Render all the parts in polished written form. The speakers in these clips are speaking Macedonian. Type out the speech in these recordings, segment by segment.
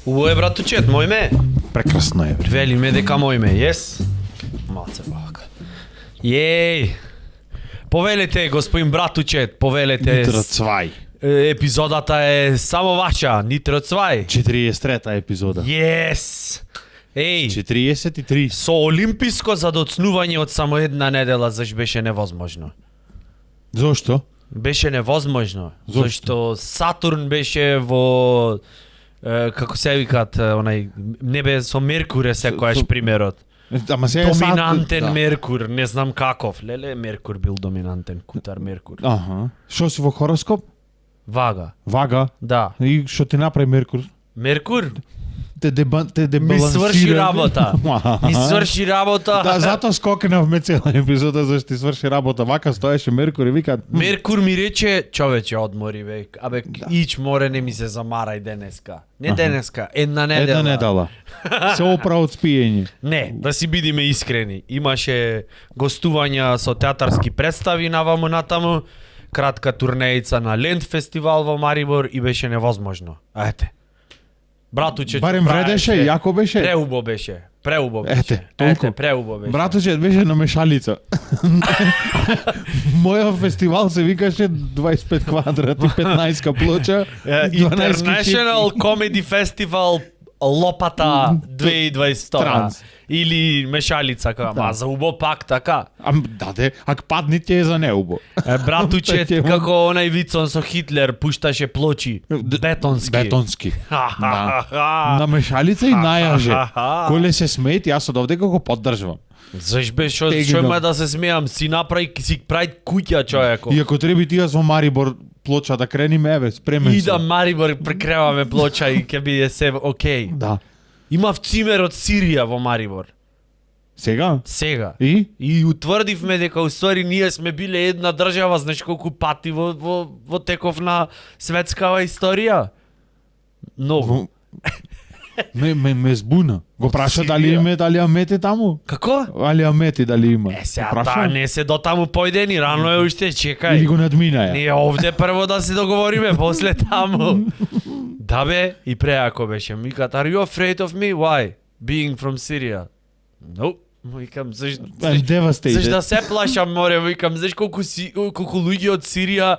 Убаво е, братучет, мој ме. Прекрасно е. Вели ме дека мој ме, yes? Малце бака. Јеј. Повелете, господин братучет, повелете. Нитро Цвај. Епизодата е само ваша, Нитро Цвај. 43-та епизода. Yes. Еј. 43. Со олимписко задоцнување од само една недела, заш беше невозможно. Зошто? Беше невозможно. Зошто? Зашто Сатурн беше во како се викаат, онај небе со Меркур е секојаш примерот. Ама сега Доминантен Меркур, не знам каков. Леле, Меркур бил доминантен, кутар Меркур. Аха. Шо си во хороскоп? Вага. Вага. Да. И што ти направи Меркур? Меркур Те дебалансира. ми сврши работа. Ми сврши работа. Да, затоа скокнавме цела епизода зашто ти сврши работа. Вака стоеше Меркур и вика Меркур ми рече, човече, одмори бе. Абе, ич море не ми се замарај денеска. Не денеска, една недела. една недела. Се опра од спиење. Не, да си бидиме искрени. Имаше гостувања со театарски представи наваму натаму, кратка турнеица на Ленд фестивал во Марибор и беше невозможно. Ете. Братуче, Барем вредеше, јако беше. Преубо беше. Преубо беше. Ете, толку. Преубо беше. Браточе беше на мешалица. Мојот фестивал се викаше 25 квадрати, 15 плоча, 12 International Comedy Festival Лопата 2022. Транс. Или мешалица, ама за убо пак така. Даде, ак падни ти е за неубо. Братуче, како онај Вицон со Хитлер пушташе плочи. Бетонски. Бетонски. На мешалица и најаже. Коле се смеет, јас од овде го поддржувам. Заш беше што има да се смеам, си прави куќа човеко. И ако треби ти јас во Марибор плоча да крениме, еве, спремен И сум. да Марибор прекреваме плоча и ќе биде се окей. Да. Имав цимер од Сирија во Марибор. Сега? Сега. И утврдивме дека уствари ние сме биле една држава, знаеш колку пати во теков на светскава историја? Многу. Ме збуна. Го праша Сирија. дали амети таму? Како? Али амети дали има? Сега Го праша? не се до таму појдени, рано е уште, чекај. Или го надмина ја? Ние овде прво да се договориме, после таму. Да бе, и преако беше. Викат, are you afraid of me? Why? Being from Syria? Nope. Викам, I'm devastated. заш да се плашам, море, викам, заш колку луѓе од Сирија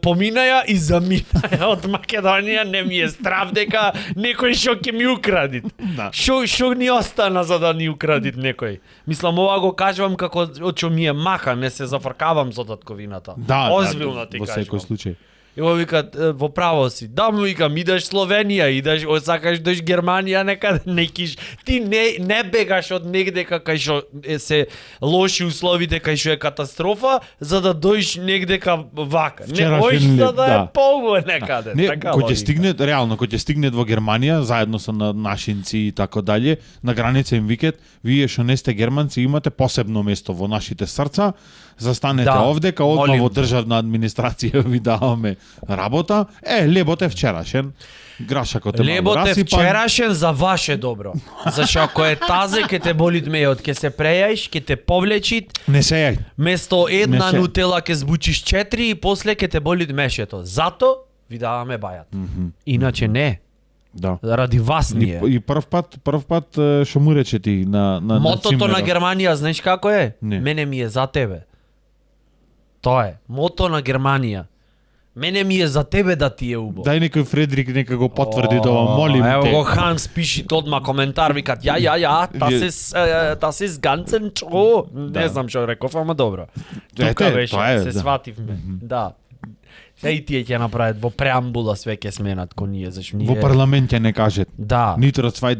поминаја и заминаја од Македонија, не ми е страв дека некој шо ќе ми украдит. Да. Шо ни остана за да ни украдит некој? Мислам, ова го кажувам како од што ми е мака, не се зафркавам за татковината. Да, Озбилно ти во кажувам. секој случај. И го викат, во право си. Да, му викам, идеш Словенија, идеш, сакаш дојш Германија, некаде не киш. Ти не бегаш од негде кај што се лоши условите, кај што е катастрофа, за да дојш негде вака. Не можеш за да е полго некаде. Не, Така кој ќе логика. стигне, реално, кој ќе стигне во Германија, заедно со нашинци и така дале, на граница им викат, вие што не сте германци, имате посебно место во нашите срца, застанете овде, као одма во државна администрација ви даваме работа. Лебот е вчерашен. Грашакот е Лебот е расипан. вчерашен за ваше добро. Зашто ако е тазе, ке те болит мејот, ке се прејаиш, ке те повлечит. Не се јај. Место една Не се. нутела ке збучиш 4 и после ке те болит мешето. Зато ви даваме бајат. Иначе не. Да. Ради вас ние. И прв пат што му рече ти на Мотото на цимерот? Германија, знаеш како е? Не. Мене ми е за тебе. Тоа е. Мото на Германија. Мене ми е за тебе да ти е убаво. Дај некој Фредрик нека го потврди тоа, молим Ево те. го Ханс пиши одма коментар, викат das ist ganzen true. Не знам што реков, ама добро. Тука беше, тоа е, се да. свативме. Да. И тие ќе направат во преамбула све ќе сменат ко ние, заш ние. Во парламент ќе не кажат. Да. Нитро Цвај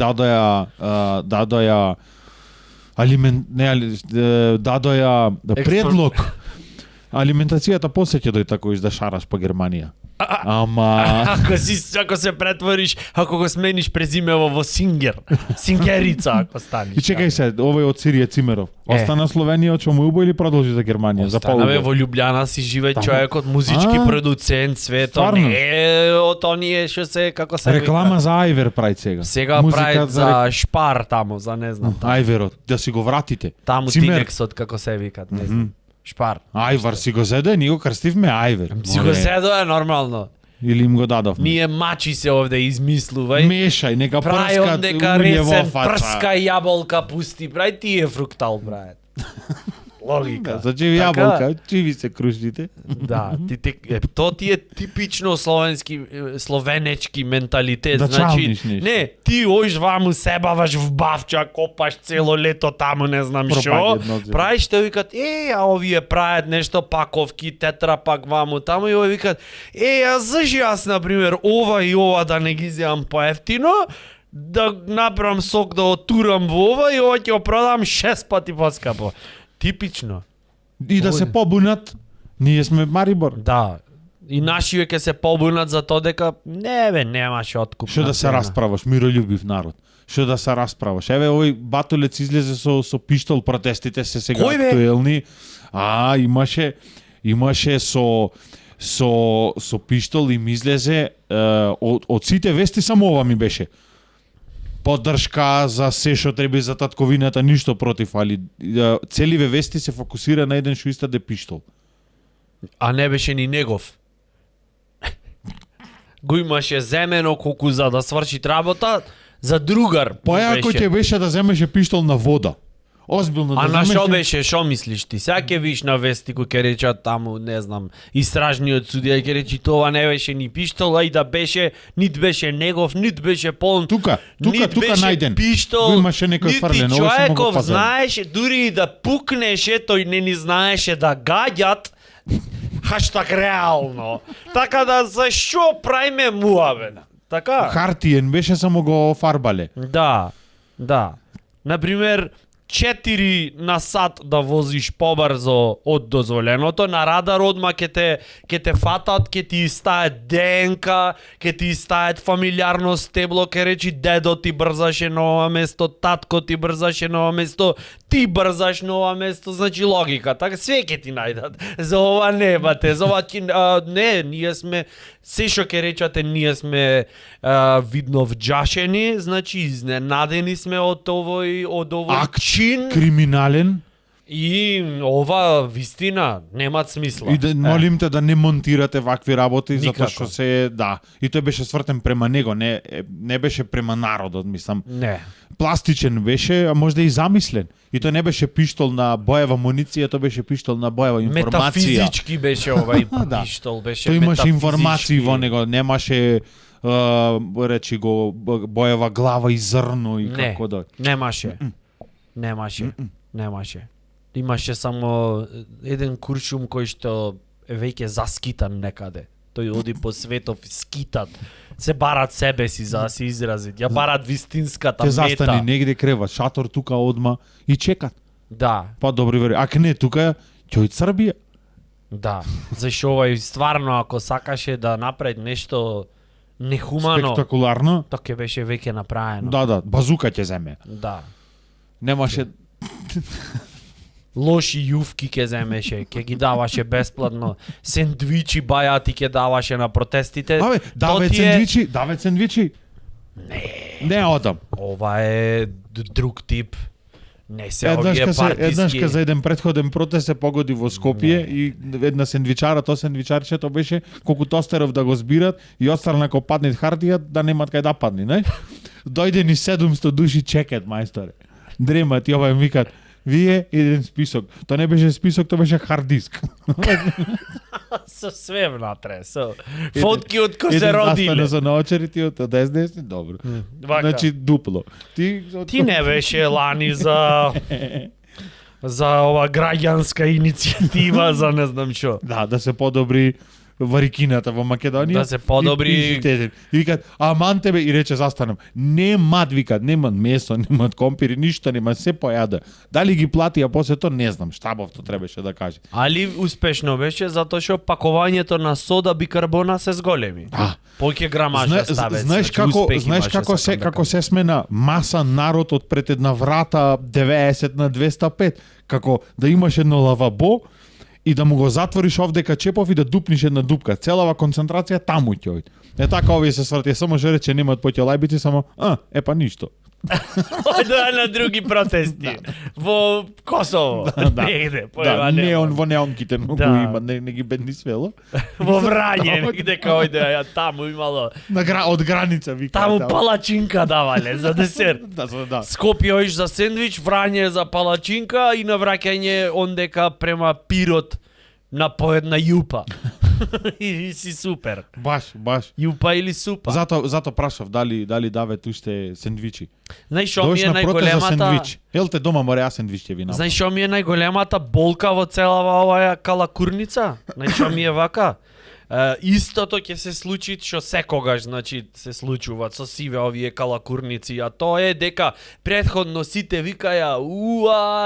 дадоја предлог. Алиментацијата после ќе дојде тако да шараш по Германија. Ама Ако се претвориш, ако го смениш презимево во Сингер, Сингерица ако станеш. и чекај се, овој од Сирија Цимеров. Остана Словенија, што му убо или продолжи за Германија? За Останаве полубо. во Љубљана си живе човекот, музички продуцент, свето, стварно? не од оние што се, како се Реклама вика. за Ајвер прави сега. Сега Музика прават за Шпар таму, за не знам. Ајверот, да си го вратите. Таму Цимер. Тинексот, како се викат, не знам. Шпар. Ајвар си го зеде, ние го крстивме Ајвер. Си го седо е нормално. Или им го дадовме? Ние мачи се овде измислувај. Мешај, нека Прајон прскат дека улје во ресен фаца. прска јаболка пусти, прај тие фруктал, брат. Логика. Зачи јаболка, чиви се крушите. Да, то ти е типично словенечки менталитет. Да Значи, чалниш нешто. не, ти оиш ваму себаваш в бавча, копаш цело лето таму, не знам шо. Пропаѓаат нозе. Праиш те викат, а овие прават нешто паковки, тетра пак ваму таму и овие викат, а заши јас, например, ова и ова да не ги земам поевтино, да направам сок да отурам во ова и ова ќе го продам 6 пати поскапо. Типично. И да се побунат, ние сме Марибор. Да. И нашиве ќе се побунат за тоа дека немаше откуп. Што да се расправаш, мирољубив народ. Што да се расправаш. Еве овој батулец излезе со пиштол, протестите се сега Кој бе? актуелни. Имаше со пиштол им излезе од сите вести само ова ми беше. Поддршка за се што треба за татковината, ништо против, али целиве вести се фокусира на еден што истаде пиштол. А не беше ни негов. Го имаше земено колку за да сврши работа, за другар. Појако ќе беше да земеше пиштол на вода. Озбилно да А на земеше... шо беше, шо мислиш ти? Сега ќе виш на вести кој ќе речат таму, не знам, истражниот судија ќе речи тоа не беше ни пиштол, а и да беше, нит беше негов, нит беше полн. Тука беше најден. Пиштол, Го имаше некој фрлен, нити ово се могу човеков пазар. знаеше, дури и да пукнеше, тој не ни знаеше да гаѓат. Хаштаг реално. Така да зашо правиме муавет? Така? Хартиен беше, само го фарбале. Да. Например, 4 на сат да возиш побрзо од дозволеното, на радар одма ќе те фатат, ќе ти стајат ДНК, ќе ти стајат фамилиарно стебло, ќе речи дедо ти брзаше на ова место, татко ти брзаше на ова место, ти брзаш на ова место, значи логика, така све ќе ти најдат. За ова немате, за ова не, ние сме се што ќе речате, ние сме видно вџашени, значи изненадени сме од овој чин. Криминален. И ова вистина нема смисла. И да молим те да не монтирате вакви работи, Никако. затоа што се и тој беше свртен према него, не беше према народот, мислам. Не. Пластичен беше, а можда и замислен. И тоа не беше пиштол на боева муниција, тоа беше пиштол на боева информација. Метафизички беше овај Да. пиштол, беше Тој имаше метафизички. информации во него, немаше речи го боева глава и зрно и Не, како да. Немаше. Имаше само еден куршум кој што е веќе заскитан некаде. Тој оди по светов скитат. Се барат себе си за да се изразит. Ја барат вистинската Ќе мета. застани негде крева, шатор тука одма и чекат. Да, Па добри вери. Ако не тука, ќе од Србија. да. Зашо овај стварно ако сакаше да направи нешто нехумано, Спектакуларно. тоа ќе беше веќе направено. Да, базука ќе земе. Да. Немаше Лоши јувки ќе земеше, ќе ги даваше бесплатно. Сендвичи бајати ќе даваше на протестите. Абе, даве То ти е- сендвичи. Не одам. Ова е друг тип. Не се Еднаш овие партиски. за еден претходен протест се погоди во Скопје и една сендвичара, тоа сендвичарчето беше колку тостеров да го збират и останал ако падне хартија да немат кај да падне, не? Дојде ни 700 души чекат, мајсторе. Дремат и ова им викат, вие еден список. Тоа не беше список, тоа беше хард диск. Со све внатре, со фотки од кој се Еден родиле. застана за наочерите од ДСДС, добро. Вака. Значи дупло. Ти не беше лани за ова граѓанска иницијатива за не знам што. да се подобри варикината во Македонија. Да се подобри- И викат, аман тебе, и рече застанам. Немат, викат, немат месо, немат компири, ништо нема, се појада. Дали ги плати, а после тоа не знам, штабовто требаше да каже. Али успешно беше затоа што пакувањето на сода бикарбона се зголеми. Поќе грамажа ставец. Знаеш како се смена маса народ од пред една врата 90 на 205, како да имаш едно лавабо и да му го затвориш овдека чепов и да дупниш една дупка. Целава концентрација таму ќе оди. Е така овие се сврти, само што рече немаат поќе лајбици, само па ништо. Ојде на други протести. Во Косово. Негде, појма не нема. он во неонките многу Да. има, не ги бедни свело. Во Врање, негде кај ојде, ја таму имало. Од граница вика. Таму палачинка давале за десерт. Да. Скопје оиш за сендвич, Врање за палачинка и на враќање ондека према Пирот на поедна јупа. И си супер. Баш. Јупа или супа. Зато прашав дали дават уште сендвичи. Знаеш што ми Дојш е на протест за најголемата? сендвич. Елте дома море ја сендвич ќе ви направам. Знаеш што ми е најголемата болка во целава оваа калакурница? Знаеш што ми е вака? Истото ќе се случи што секогаш, значи, се случуваат со сиве овие калакурници, а тоа е дека претходно сите викаја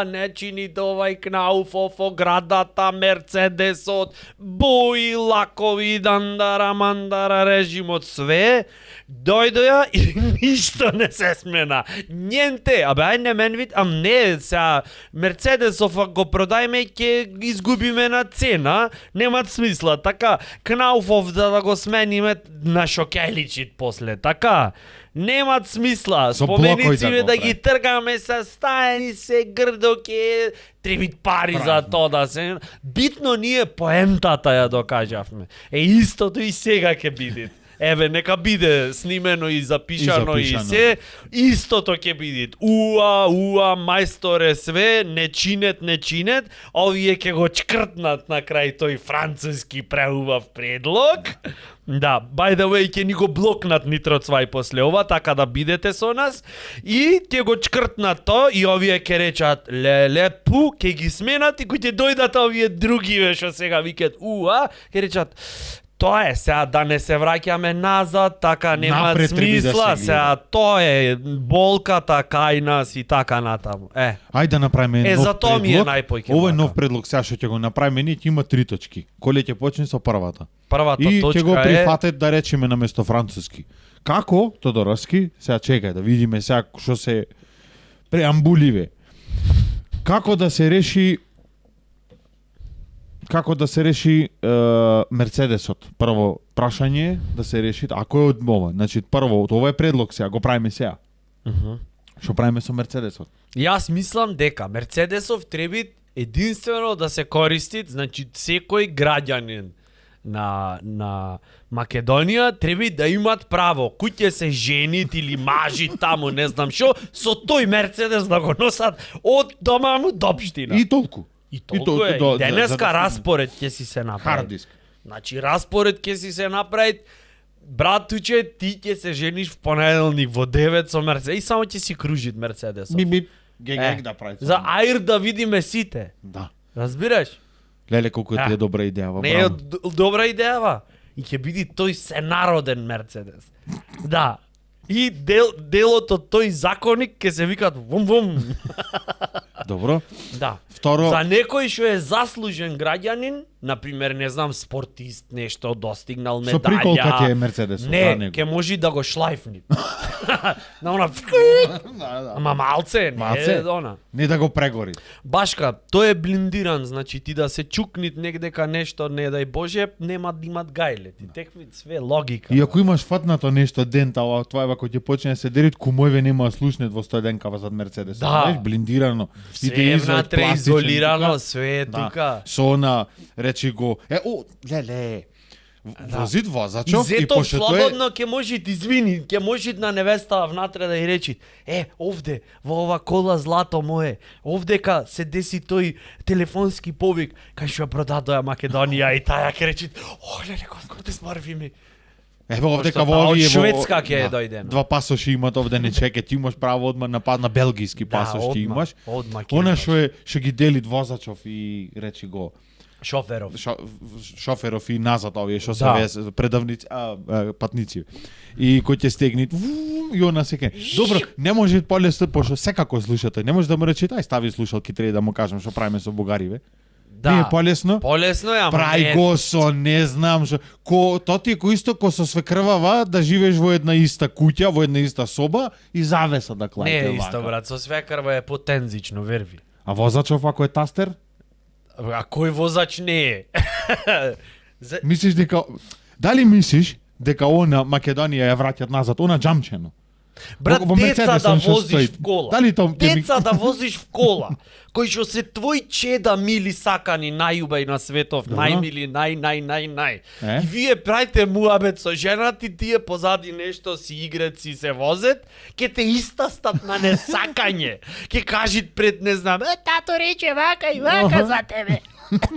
не чините овај кнауф офо градата, Мерцедесот, бои, лакови, дандара, мандара, режимот, све, дојдоја и ништо не се смена. Нjenте, ај не мен вид, не, сега Мерцедесов го продајме ќе изгубиме на цена, немат смисла, така, Кнауфов да го смениме на Шокеличит после, така, немат смисла, Со блокој споменици го да ги тргаме со стаени се грдо ке требит пари за тоа да се. Битно ние поентата ја докажавме. Истото и сега ќе биде. Еве, нека биде снимено и запишано и се, истото ќе биде. Мајсторе све, не чинет, овие ќе го чкртнат на крај тој француски преубав предлог. Да, by the way, ќе ни го блокнат Нитроцвај после ова, така да бидете со нас. И ќе го чкртнат то и овие ќе речат пу, ќе ги сменат и кој ќе дојдат овие другиве што сега викат ќе речат тоа е, сега да не се враќаме назад, така нема Напред треба да смисла, се сега тоа е болката кај нас и така натаму. Ајде да направиме нов за тоа ми е предлог. најпојке. Ова е нов предлог, сега што ќе го направиме, ние ќе има 3 точки. Коле ќе почне со првата. Првата И точка ќе го е прифатат да речеме наместо француски. Како, Тодоровски, сега чекај да видиме сега што се преамбуливе. Како да се реши Мерцедесот? Прво прашање да се реши, ако е од ова, значи прво ова е предлог сега, го правиме сега. Што правиме со Мерцедесот? Јас мислам дека Мерцедесов треба единствено да се користи, значи секој граѓанин на Македонија треба да имат право, кој ќе се женит или мажи таму, не знам што, со тој Мерцедес да го носат од дома му до општина. И толку. И толку е. до- Денеска за- распоред ќе си се направи. Хард диск. Значи распоред ќе си се направи. Братуче, ти ќе се жениш в понеделник во 9 со Мерцедес и само ќе си кружит Мерцедесов. Би гег да прави. За аир да видиме сите. Да. Разбираш? Леле колку ти е добра идеја, Не е добра идеја, и ќе биде тој сенароден Мерцедес. Да. И делот од тој законник ќе се викат вум. Добро. Да. Второ, За некој што е заслужен граѓанин, например, не знам, спортист, нешто достигнал со медалја. приколка ќе е Мерцедесот за Не, него. ќе може да го шлајфни. На она Ама малце, не Малце? е она. Не да го прегори. Башка, тој е блиндиран, значи ти да се чукнит негдека нешто, не дај Боже, нема да имат гајле. Ти текви све логика. И ако имаш фатнато нешто дента, тоа е ако ќе почне да се дерит, кумојве нема да слушнет во 100 денкава зад Мерцедес. Да. Знаеш, блиндирано. Све Иде е изод внатре пластичен, изолирано, тука. све е Да. тука. Со она, речи го, леле, возит возачов и Зето пошто тоа е... слободно ќе може ти извини, ќе може на невеста внатре да ја речи: овде во ова кола злато мое, овдека се деси тој телефонски повик кај што ја продадоа Македонија и таја ќе речи: леле, господи, смрви ми. Еве овдека Пошто во таа од овие Шведска ќе дојде. Два пасоши имат овде, не чекај, ти имаш право одма напад на белгиски пасош ти имаш. Одма Она што ги дели возачов и речи го шоферов. шоферов и назад овие што се Да. вез предавници, патници. И кој ќе стегнит и она секај. Добро, не може полесно, пошто секако слушате. Не може да му речете, ај стави слушалки, треба да му кажам што правиме со бугариве. Не е полесно. Полесно е, ама Прај не. го со не знам што. Тоа ти е кој исто ко со свекрвава да живееш во една иста куќа, во една иста соба и завеса да Не клајте е исто, брат, со свекрва е потензично, верви. А возачов ако е тастер? А кој возач не е? Мислиш дека дали мислиш дека она Македонија ја враќат назад, она џамчено? Брат, Во деца да Мерцедесом што возиш стои. в кола. Дали тоа Деца да возиш в кола, кои што се твои чеда мили сакани најубај на светов, Добро. најмили, нај. Е? И вие правите муабет со жената и тие позади нешто си играт, си се возет, ке те истастат на несакање. Ке кажат пред, не знам, тато рече вака и вака за тебе.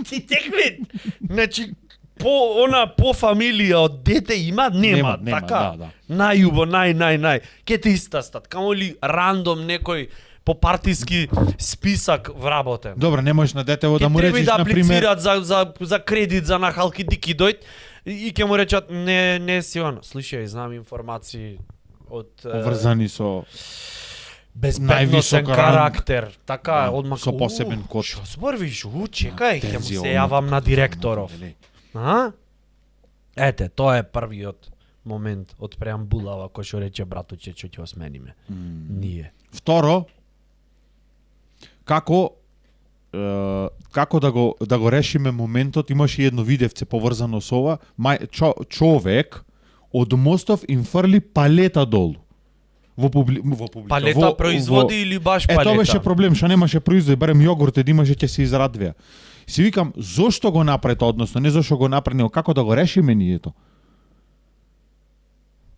Ти текви. Значи, по фамилија од дете има, нема, Нема, така. да. Најубо, нај. Ке те истастат. Камо ли рандом некој по партиски списак вработен. Добро, не можеш на детево да му Треба речеш да на пример. аплицираат за кредит за нахалки дики дојд и ќе му речат не си оно. Слушај, знам информации од Поврзани со безбедносен највисок карактер. Така, Да, одма со посебен код. Што зборвиш? Чекај, ќе му Тензија, се јавам на директоров. Леле. А? Ете, тоа е првиот момент од преамбулава кој што рече братуче што ќе осмениме. Ние. Второ, како да го решиме моментот, имаше едно видевце поврзано со ова, човек од мостов им фрли палета долу. Во публика. Палета производи или баш палета? Тоа беше проблем, што немаше производи, барем јогурт имаше ќе се израдвија. Си викам, зошто го направи тоа, односно не зошто го направи, него како да го решиме ние тоа?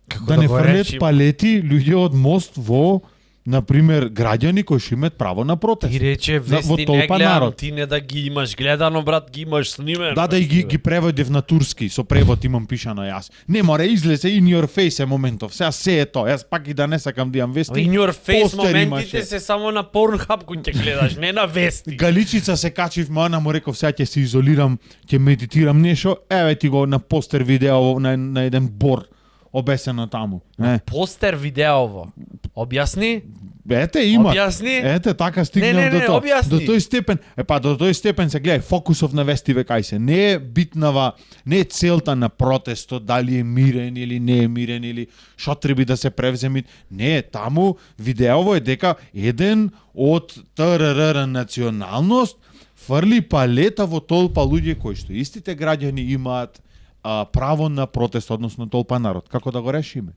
Како Да не го фрлет решиме? палети луѓе од мост во, например, граѓани кои што имаат право на протест. Ти рече, во вести не толпа гледам, народ. ти не да ги имаш гледано, брат, ги имаш снимено. Да, и ги преводив на турски, со превод имам пишано јас. Не мора, излезе in your face е моментов. Сега се е тоа. Јас пак и да не сакам да имам вести. In your face постер моментите имаше. се само на Pornhub кој ќе гледаш, не на вести. Галичица се качив, она му реков, сега ќе се изолирам, ќе медитирам нешто, еве ти го на постер видео на еден бор обесено таму. Не. Постер видеово. Објасни? Ете има. Објасни? Ете така стигнав Не, до тоа. објасни. До тој степен, до тој степен се гледај фокусов на вести кај се. Не е битнава, не е целта на протестот дали е мирен или не е мирен или што треба да се превземи. Не е таму видеово е дека еден од ТРР националност фрли палета во толпа луѓе кои што истите граѓани имаат право на протест, односно толпа народ. Како да го решиме?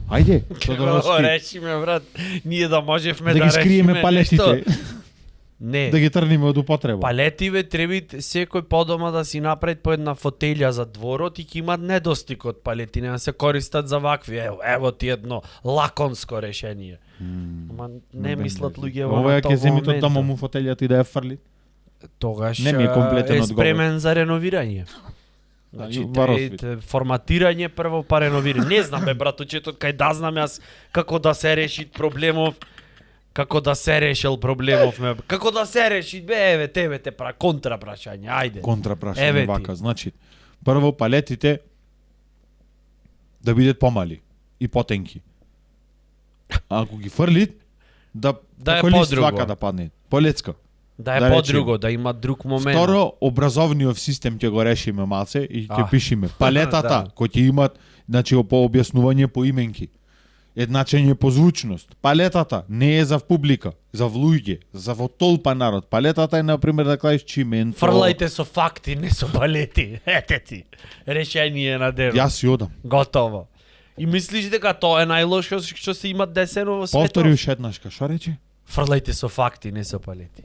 Ајде, што да Како го решиме, брат? Ние да можевме да да ги скриеме решиме палетите, нешто. Не. да ги трнеме од употреба. Палетиве требит секој подома да си направи по една фотелја за дворот и ќе имат недостиг од палети, не се користат за вакви. Ево ти едно лаконско решение. Ама не мислат луѓе во Ова на ќе тоа земите момент. тамо му фотелјата и да ја фрли. Тогаш Не ми е комплетен е одговор. спремен за реновирање. Значи, Варосвит. форматирање прво па реновирање. Не знам бе братучето, кај да знам јас како да се реши проблемов. Како да се решил проблемов ме. Како да се реши бе, еве тебе те контра прашање. Ајде. Контра Еве прашање ти. вака. Значи, прво палетите да бидат помали и потенки. А ако ги фрлит, да Да е како лист подруго. вака да падне. Полецка. Да е да подруго, да има друг момент. Второ, образовниот систем ќе го решиме малце и ќе пишеме. Палетата Да. кои ќе имат, значи по објаснување по именки. Едначење по звучност. Палетата не е за публика, за луѓе, за во толпа народ. Палетата е на пример да кажеш чименто. Фрлајте со факти, не со палети. Ете ти. Решение на денот. Јас си одам. Готово. И мислиш дека тоа е најлошо што се има десено во светот? Повтори уште еднаш, што рече? Фрлајте со факти, не со палети.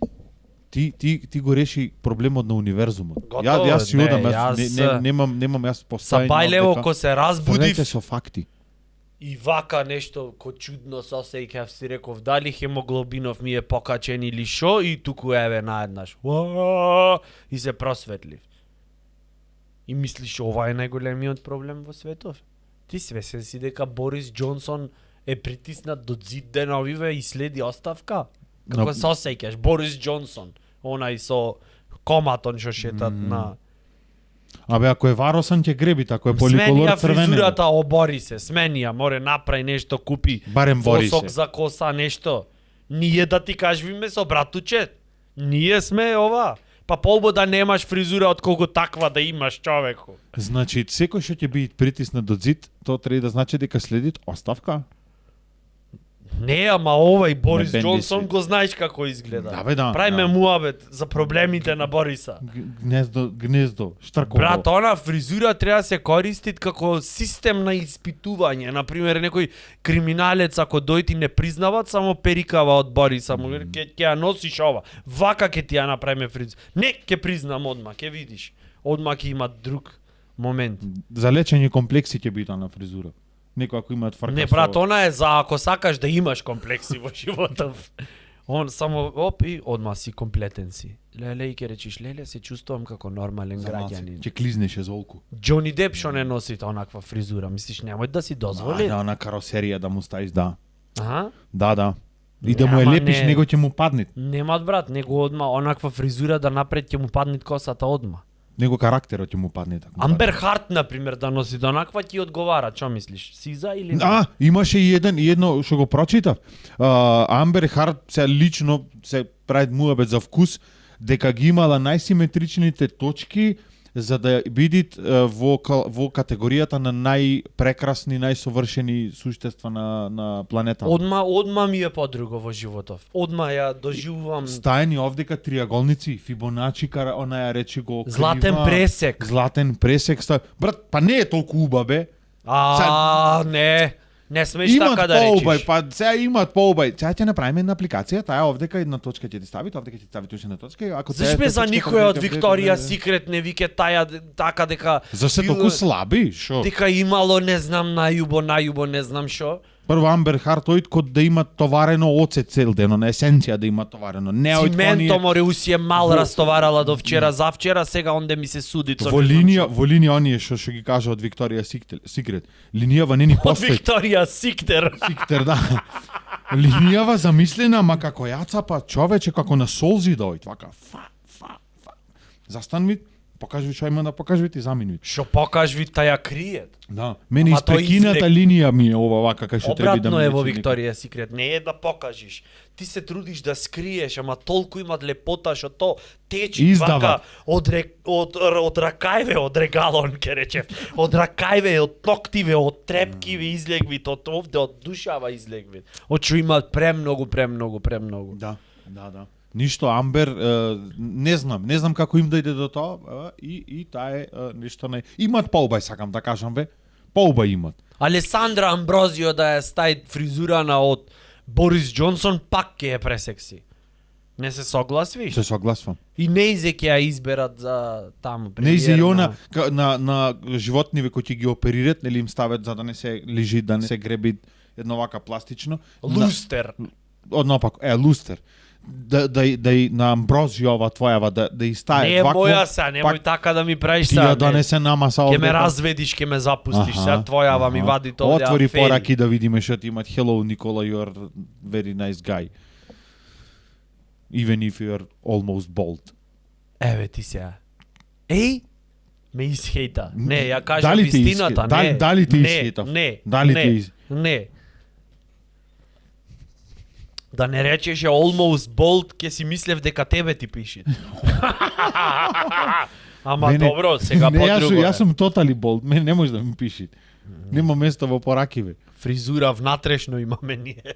Ти го реши проблемот на универзумот. Готово, Јас си не, одам, јас, немам јас Са поставање. бајлево ко се разбудив Фрлајте со факти. и вака нешто ко чудно се осеќав, си реков дали хемоглобинов ми е покачен или шо и туку еве наеднаш. И се просветлив. И мислиш ова е најголемиот проблем во светот? Ти свесен си дека Борис Џонсон е притиснат до зид деновиве и следи оставка? Како Но- се осеќаш? Борис Џонсон, онај со коматон што шетат на... Абе, ако е варосан ќе гребите, ако е Сменија поликолор црвенен. фризурата, обори се, сменија, море направи нешто, купи Барем бори фосок се. за коса, нешто. Ние да ти кажвиме со братуче, ние сме ова. Па полбо да немаш фризура отколку таква да имаш, човеку. Значи, секој што ќе биде притиснат до зид, тоа треба да значи дека следи оставка. Не, ама овај Борис бенди Џонсон си. го знаеш како изгледа. Да, бе, да, Прајме да. муабет за проблемите на Бориса. Гнездо, штрково. Брат, она фризура треба се користи како систем на испитување. Например, некој криминалец ако дојти не признават, само перикава од Бориса, ќе ја носиш ова. Вака ќе ти ја направиме фризура. Не, ќе признам одма, ќе видиш. Одма ќе има друг момент. За лечење комплекси ќе биде на фризура. Некој ако имаат фрка. Не, брат, она е за ако сакаш да имаш комплекси во животов. Он само оп и одма си комплетен си. Леле и ќе речиш, леле се чувствувам како нормален граѓанин. Ќе клизнеше золку. Џони Деп што не носи онаква фризура, мислиш немој да си дозволи? Да, на каросерија да му ставиш, да. Аха. Да. И да му Не, е ама лепиш, не. него ќе му падне. Немат брат, него одма онаква фризура да напред ќе му падне косата одма. Него карактерот ќе му падне така. Амбер Харт на пример да носи онаква ќе одговара, што мислиш? Сиза или не? Имаше и едно што го прочитав. Амбер Харт се лично се прави муабет за вкус дека ги имала најсиметричните точки за да бидат во категоријата на најпрекрасни, најсовршени суштества на планетата. Одма ми е подруго во животов. Одма ја доживувам. Стаени овдека триаголници, Фибоначи, она ја речи го крива. Златен пресек. Златен пресек. Брат, па не е толку уба, бе. Не смеш така да речиш. Поубај, па сега имат поубај. Сега ќе направиме една апликација, таа овдека една точка ќе ти стави, овдека ќе ти стави уште една точка. Ако Зашто за никоја од Викторија Секрет не вике таја така дека Зашто толку слаби, шо? дека имало не знам најубо не знам шо. Прво Амбер Харт код да има товарено оцет цел ден, на есенција да има товарено. Не Циментом море си е мал растоварала до вчера, завчера, сега онде ми се суди. Во линија оние што ги кажа од Викторија Секрет. Линијава не ни постои. Од Викторија Сиктер. Сиктер, да. Линијава замислена, ма како ја цапа човече, како на солзи дојд, вака фа. Застан ми, покажи што има да покажи ти замени. Што покажи таја криет. Да, мене испрекината линија ми е ова вака кај што треба да обратно е во Викторија Секрет, не е да покажиш. Ти се трудиш да скриеш, ама толку имат лепота што то течи вака од ракајве, од регалон ке речев. Од ракајве, од ноктиве, од трепкиве излегви, од овде од душава излегви. Очу имат премногу. Да. Ништо Амбер, не знам како им дојде до тоа и таа е нешто имат поубај, сакам да кажам бе. Поубај имат. Алесандра Амброзио да е стај фризурана од Борис Џонсон пак ќе е пресекси. Не се согласвиш? Се согласвам. И Неизе ќе ја изберат за таму. Неизе и она на животниве кои ќе ги оперират, нели им стават за да не се лижи, да не се греби едно вака пластично. Лустер. Однопак, лустер. Да на Амброзиова твојава да и стае не вако. Не боја се, немој така да ми правиш сега. Ти ја донесе намаса овде. Ке ме разведиш, ке ме запустиш, сега твојава ми вади тоа. Отвори пораки да видиме што ти имат. Hello Nicola, you are very nice guy. Even if you are almost bald. Еве ти сега. Еј, ме исхејта. Не, ја кажам истината, не. Дали ти исхејтав? Не. Да не речеше almost bold, ке си мислев дека тебе ти пиши. Ама добро, сега подруго. Јас сум totally bold, мене не може да ми пиши. Нема место во поракиве. Фризура внатрешно имаме ние.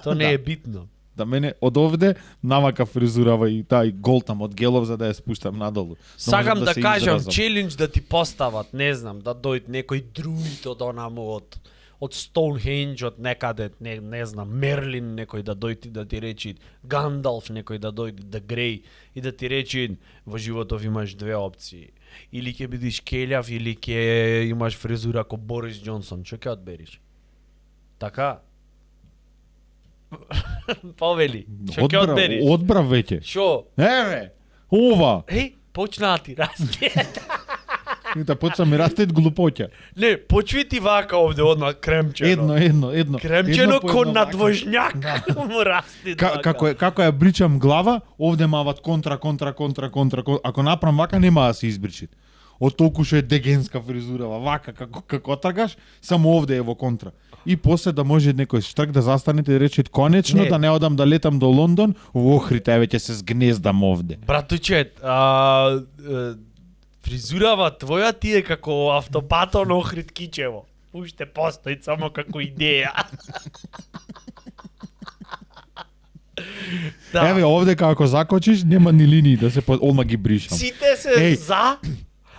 То не е битно. Да мене од овде намака фризурава и тај голтам од гелов за да ја спуштам надолу. Сакам да кажам челендж да ти постават, не знам, да дојд некој друид од онаму од Стоунхендж, од некаде, не знам, Мерлин некој да дојде да ти речи, Гандалф некој да дојде, да Греј и да ти речи во животов имаш две опции. Или ќе бидиш келјав или ќе имаш фризура како Борис Џонсон. Што ќе одбериш? Така? Повели. Што ќе одбериш? Одбрав веќе. Шо? Еве, ова. Почнаа ти расти. Да почна ми растет глупоќа. Не, почви ти вака овде одма кремчено. Едно. Кремчено кон надвожњак му расти. Како ја бричам глава, овде мават контра. Ако направам вака, нема да се избричит. Од толку што е дегенска фризурава, вака како тргаш, само овде е во контра. И после да може некој штрк да застанете и рече конечно не. Да не одам да летам до Лондон, во Охрид веќе се згнездам овде. Братуче, фризурава твоја ти е како автопатон Охрид Кичево. Уште постои само како идеја. Да. Еве овде како закочиш, нема ни линии да се одма ги бришам. Сите се Еј. за,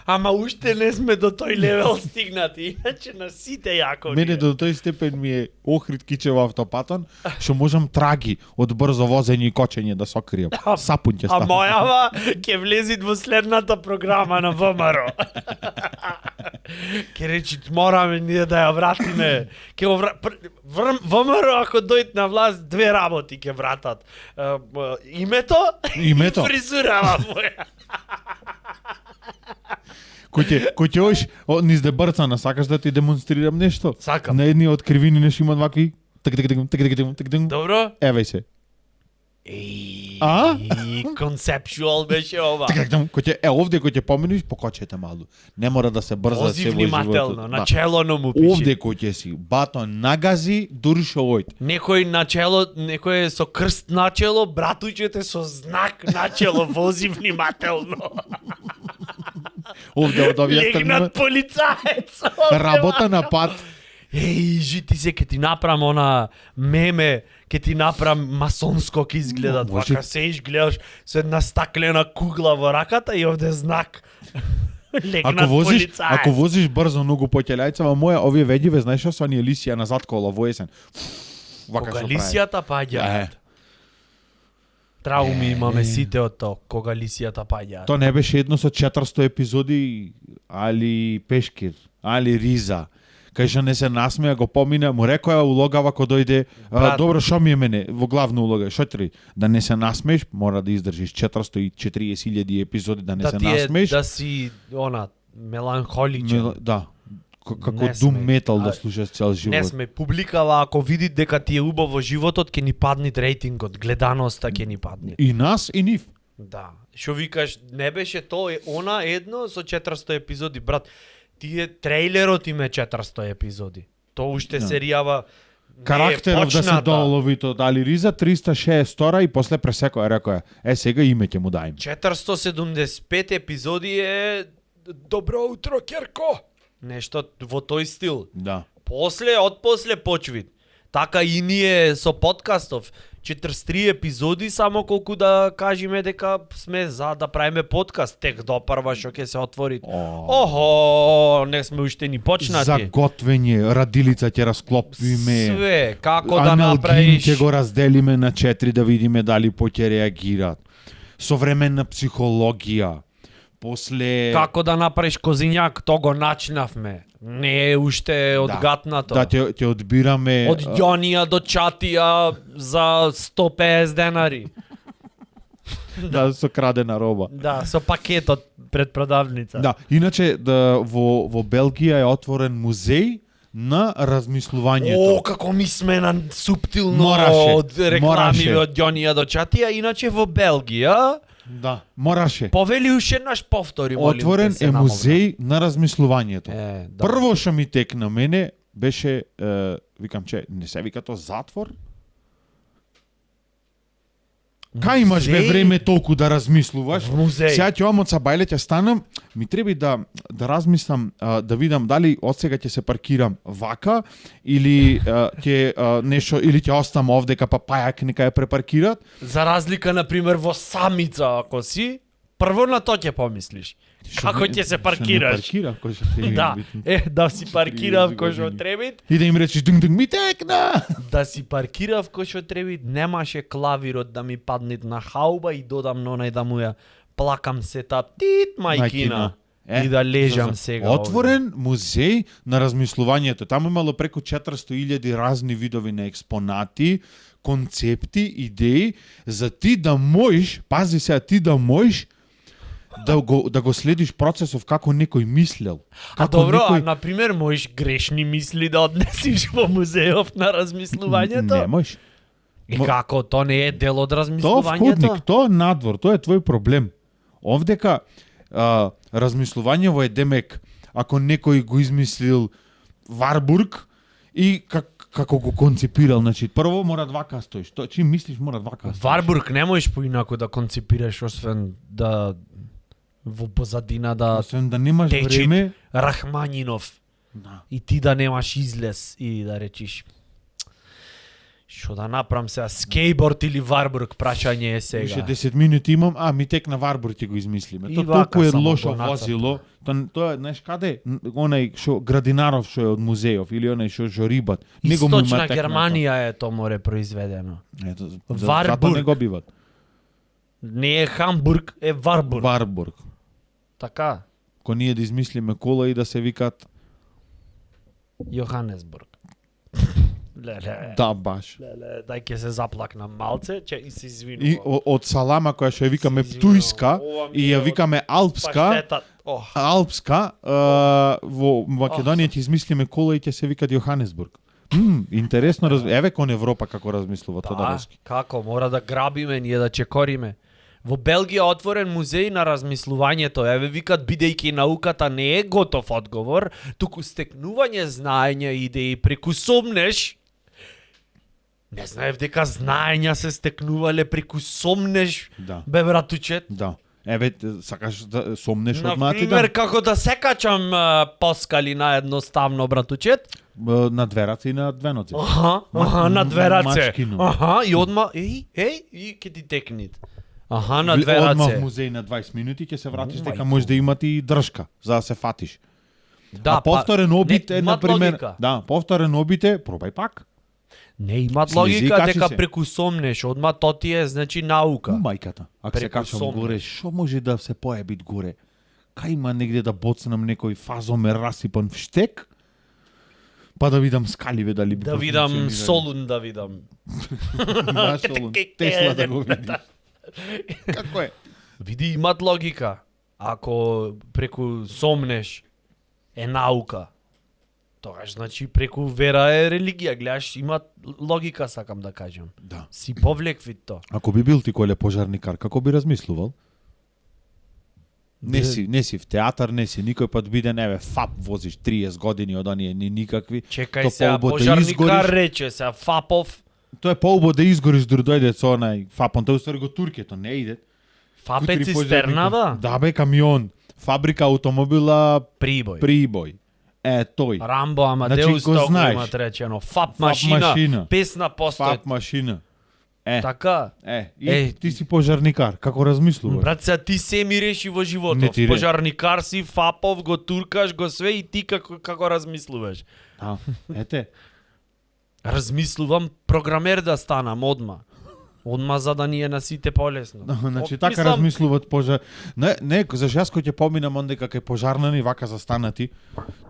ама уште не сме до тој левел стигнати. Иначе на сите јако. Мене до тој степен ми е Охрид Кичево автопатон, што можам траги од брзо возење и кочење да сокријам. Сапун ќе А ставам. мојава ќе влези во следната програма на ВМРО. Ке речи, мораме ние да ја вратиме. ВМРО ако дојде на власт, две работи ќе вратат. Името и фризурава моја. Кој ќе оиш низ дебрцана, сакаш да ти демонстрирам нешто? Сакам. На едни од кривини нешто има вакви Добро? Евеј се. И А? концептуал беше ова. Овде кој ќе поминиш, покочете малу. Не мора да се брза Вози се во внимателно, животот. начело му пиши. Овде кој ќе си батон нагази, дури шо ојд. Некој начело, некој е со крст начело, братујчете со знак начело, вози внимателно. Овде од овие Легнат полицаец. работа на пат. Еј, жити се, ке ти направам она меме, ке ти направам масонско ке изгледат. Може. Вака сеиш, гледаш со една стаклена кугла во раката и овде знак. Легнат полицаец. Ако возиш брзо многу по ќелјајца, во моја овие ведиве, знаеш што са оние лисија назад кола во есен. Вака Кога што прави. лисијата паѓа. Трауми имаме сите од тоа, кога лисијата паѓа. То не беше едно со 400 епизоди, али Пешкир, али Риза. Кај што не се насмеа, го помина, му рекоја улогава кога дојде, добро, шо ми е мене, во главна улога, шо треба? Да не се насмееш, мора да издржиш 440.000 епизоди да не да се ти е, насмееш. да си, она, меланхоличен. Да. Како Не дум сме. метал да А, слушаш цел живот. Не сме публикава, ако види дека ти е убав во животот, ќе ни падни рейтингот, гледаноста ќе ни падне. И нас, и нив. Да. Што викаш, не беше тоа она едно со 400 епизоди, брат. Тие трейлерот им е 400 епизоди. Тоа уште Да. серијава Карактеров да се почната. доловито, дали Риза 362 и после пресекоја, рекоја, сега име ќе му дајм. 475 епизоди е добро утро, Керко. Нешто во тој стил. Да. После почви. Така и ние со подкастов 43 епизоди, само колку да кажеме дека сме за да правиме подкаст, тек допрва што ќе се отвори. Охо, не сме уште ни почнати. За готвење, радилица ќе расклопиме. Све, како да Аналгин направиш. ќе го разделиме на 4 да видиме дали ќе реагираат. Современна психологија. После Како да направиш козињак, то го начнавме. Не е уште одгатнато. Да, ќе одбираме Од Јонија до Чатија за 150 денари. да со крадена роба. Да, со пакетот пред продавница. Да, иначе во Белгија е отворен музеј на размислувањето. О, како ми сме на суптилно Мораше, од реклами мораше. од Јонија до Чатија, иначе во Белгија Да, мораше. повели уште еднаш повтори, молим. Отворен те, се е намогна. музеј на размислувањето. Да. Прво што ми текна мене беше, викам че, не се вика то затвор? Кај имаш бе Музеј? време толку да размислуваш? В музеј. Сега ќе одам од Сабајле, ќе станам, ми треба да размислам, да видам дали од сега ќе се паркирам вака или ќе нешто или ќе оставам овдека па пајак нека ја препаркират. За разлика, например, во самица, ако си, прво на тоа ќе помислиш. Како ќе се паркираш? Паркирам кој што ти Да, да си паркирав кој што треба, И да им речеш динг ми текна. да си паркирав кој што треба, немаше клавирот да ми падне на хауба и додам на онај да му ја плакам сета тит мајкина. И да лежам сега. Отворен музеј на размислувањето. Таму имало преку 400.000 разни видови на експонати, концепти, идеи за ти да можеш, пази сега, ти да можеш да го следиш процесов како некој мислел. А добро, а например, можеш грешни мисли да однесиш во музејов на размислувањето? Не можеш. И како, то не е дел од Тоа размислувањето? входник, тоа надвор, тоа е твој проблем. Овдека размислувањево е демек, ако некој го измислил Варбург и како го концепирал, значи прво мора вака стоиш. Тоа чим мислиш мора вака стоиш. Варбург не можеш поинаку да концепираш освен да во позадина да Освен да немаш течи време, Рахманинов да. и ти да немаш излез и да речиш Што да направам сега? Скејборд или Варбург, прашање е сега. Више 10 минути имам, ми тек на Варбург ќе го измислиме. И То вака толку е само лошо го нацрта. возило. Тоа е, знаеш каде? Онај што Градинаров што е од музејов или онај што жорибат. Него му има Источна тек на Германија е то море произведено. тоа. Ето, Варбург. затоа не го биват. Не е Хамбург, е Варбург. Варбург. Така, Ко ние да измислиме кола и да се викат Јоханесбург. Леле. да баш. Леле, дај ќе се заплакнам малце, и се И извинувам. од Салама која што ја викаме Се извинувам. Птујска Ова ми и ја е викаме Алпска, Паштета. Ох. Алпска, во Македонија ќе измислиме кола и ќе се викат Јоханесбург. Интересно, еве кон Европа како размислува тоа Да, Раски. како мора да грабиме ние да чекориме. Во Белгија отворен музеј на размислувањето. Еве викат бидејќи науката не е готов одговор, туку стекнување знаење и идеи преку сомнеш. Не знаев дека знаења се стекнувале преку сомнеш, Да. бе братучет. Да. Еве сакаш да сомнеш од мати Например, како да се качам поскали на едноставно, братучет. на две раце и на две ноце. На две раце. Мачкино. И одма, и ќе ти текнит. На две Одма раце. в музеј на 20 минути ќе се вратиш дека Мајко. можеш да имате и држка за да се фатиш. Да, а повторен обид е имат на пример, логика. да, повторен обид е пробај пак. Не имат Слези, логика качи дека се. преку сомнеш, одма то ти е значи наука. Мајката. Ако се Преку качам сомнеш. горе, што може да се појабит горе? Кај има негде да боцнам некој фазомер расипан вштек? Па да видам скаливе дали би Да видам профункционирале. Солун, да видам. Наш Солун. Тесла да го видиш. Како е? Види, имат логика. Ако преку сомнеш е наука, тогаш значи преку вера е религија. Гледаш, имат логика, сакам да кажам. Да. Си повлеквит то. Ако би бил ти коле пожарникар, како би размислувал? Не си в театар, не си никој пат биден, еве, ФАП возиш 30 години од оние ни никакви. Чекај То сега, поубаво да пожарникар изгориш. рече сега, Фапов. Тоа е поубаво да изгориш дури дојде со онај ФАПон, тоа уствари го туркето, не иде. Фап е Кутри цистерна, пожарника. да? Да бе, камион. Фабрика автомобила Прибој. Прибој. Тој. Рамбо Амадеус Значи, го тоа го знаеш. имат речено. Фап машина. машина. Песна постои. ФАП машина. Така. Ти си пожарникар, како размислуваш? Брат, сега ти се ми реши во Не животот. ти ре. Пожарникар си, Фапов, го туркаш, го све и ти како размислуваш. Ете. Размислувам програмер да станам одма. Одма за да ни е на сите полесно. Значи така размислуваат пожар. Не, зашто јас кој ќе поминам онде како е пожарнани вака застанати,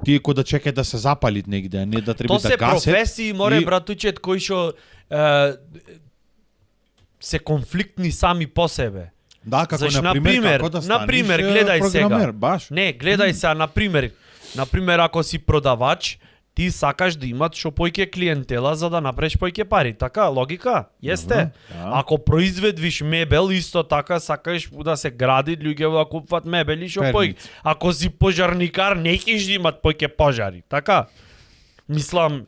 тие кој да чекаат да се запалит негде, а не да треба То да се гасет. професии, море и- братучет, кои што се конфликтни сами по себе. Да, како Заш, например, како да станеш например, гледај програмер, сега. баш. Не, гледај сега, например, ако си продавач, ти сакаш да имат што појќе клиентела за да направиш појќе пари. Така, логика? Јесте. Да. Ако произведвиш мебел, исто така сакаш да се гради луѓе да купуват мебели што појќе. Перници. Ако си пожарникар, не ќе да имат појќе пожари. Така? Мислам,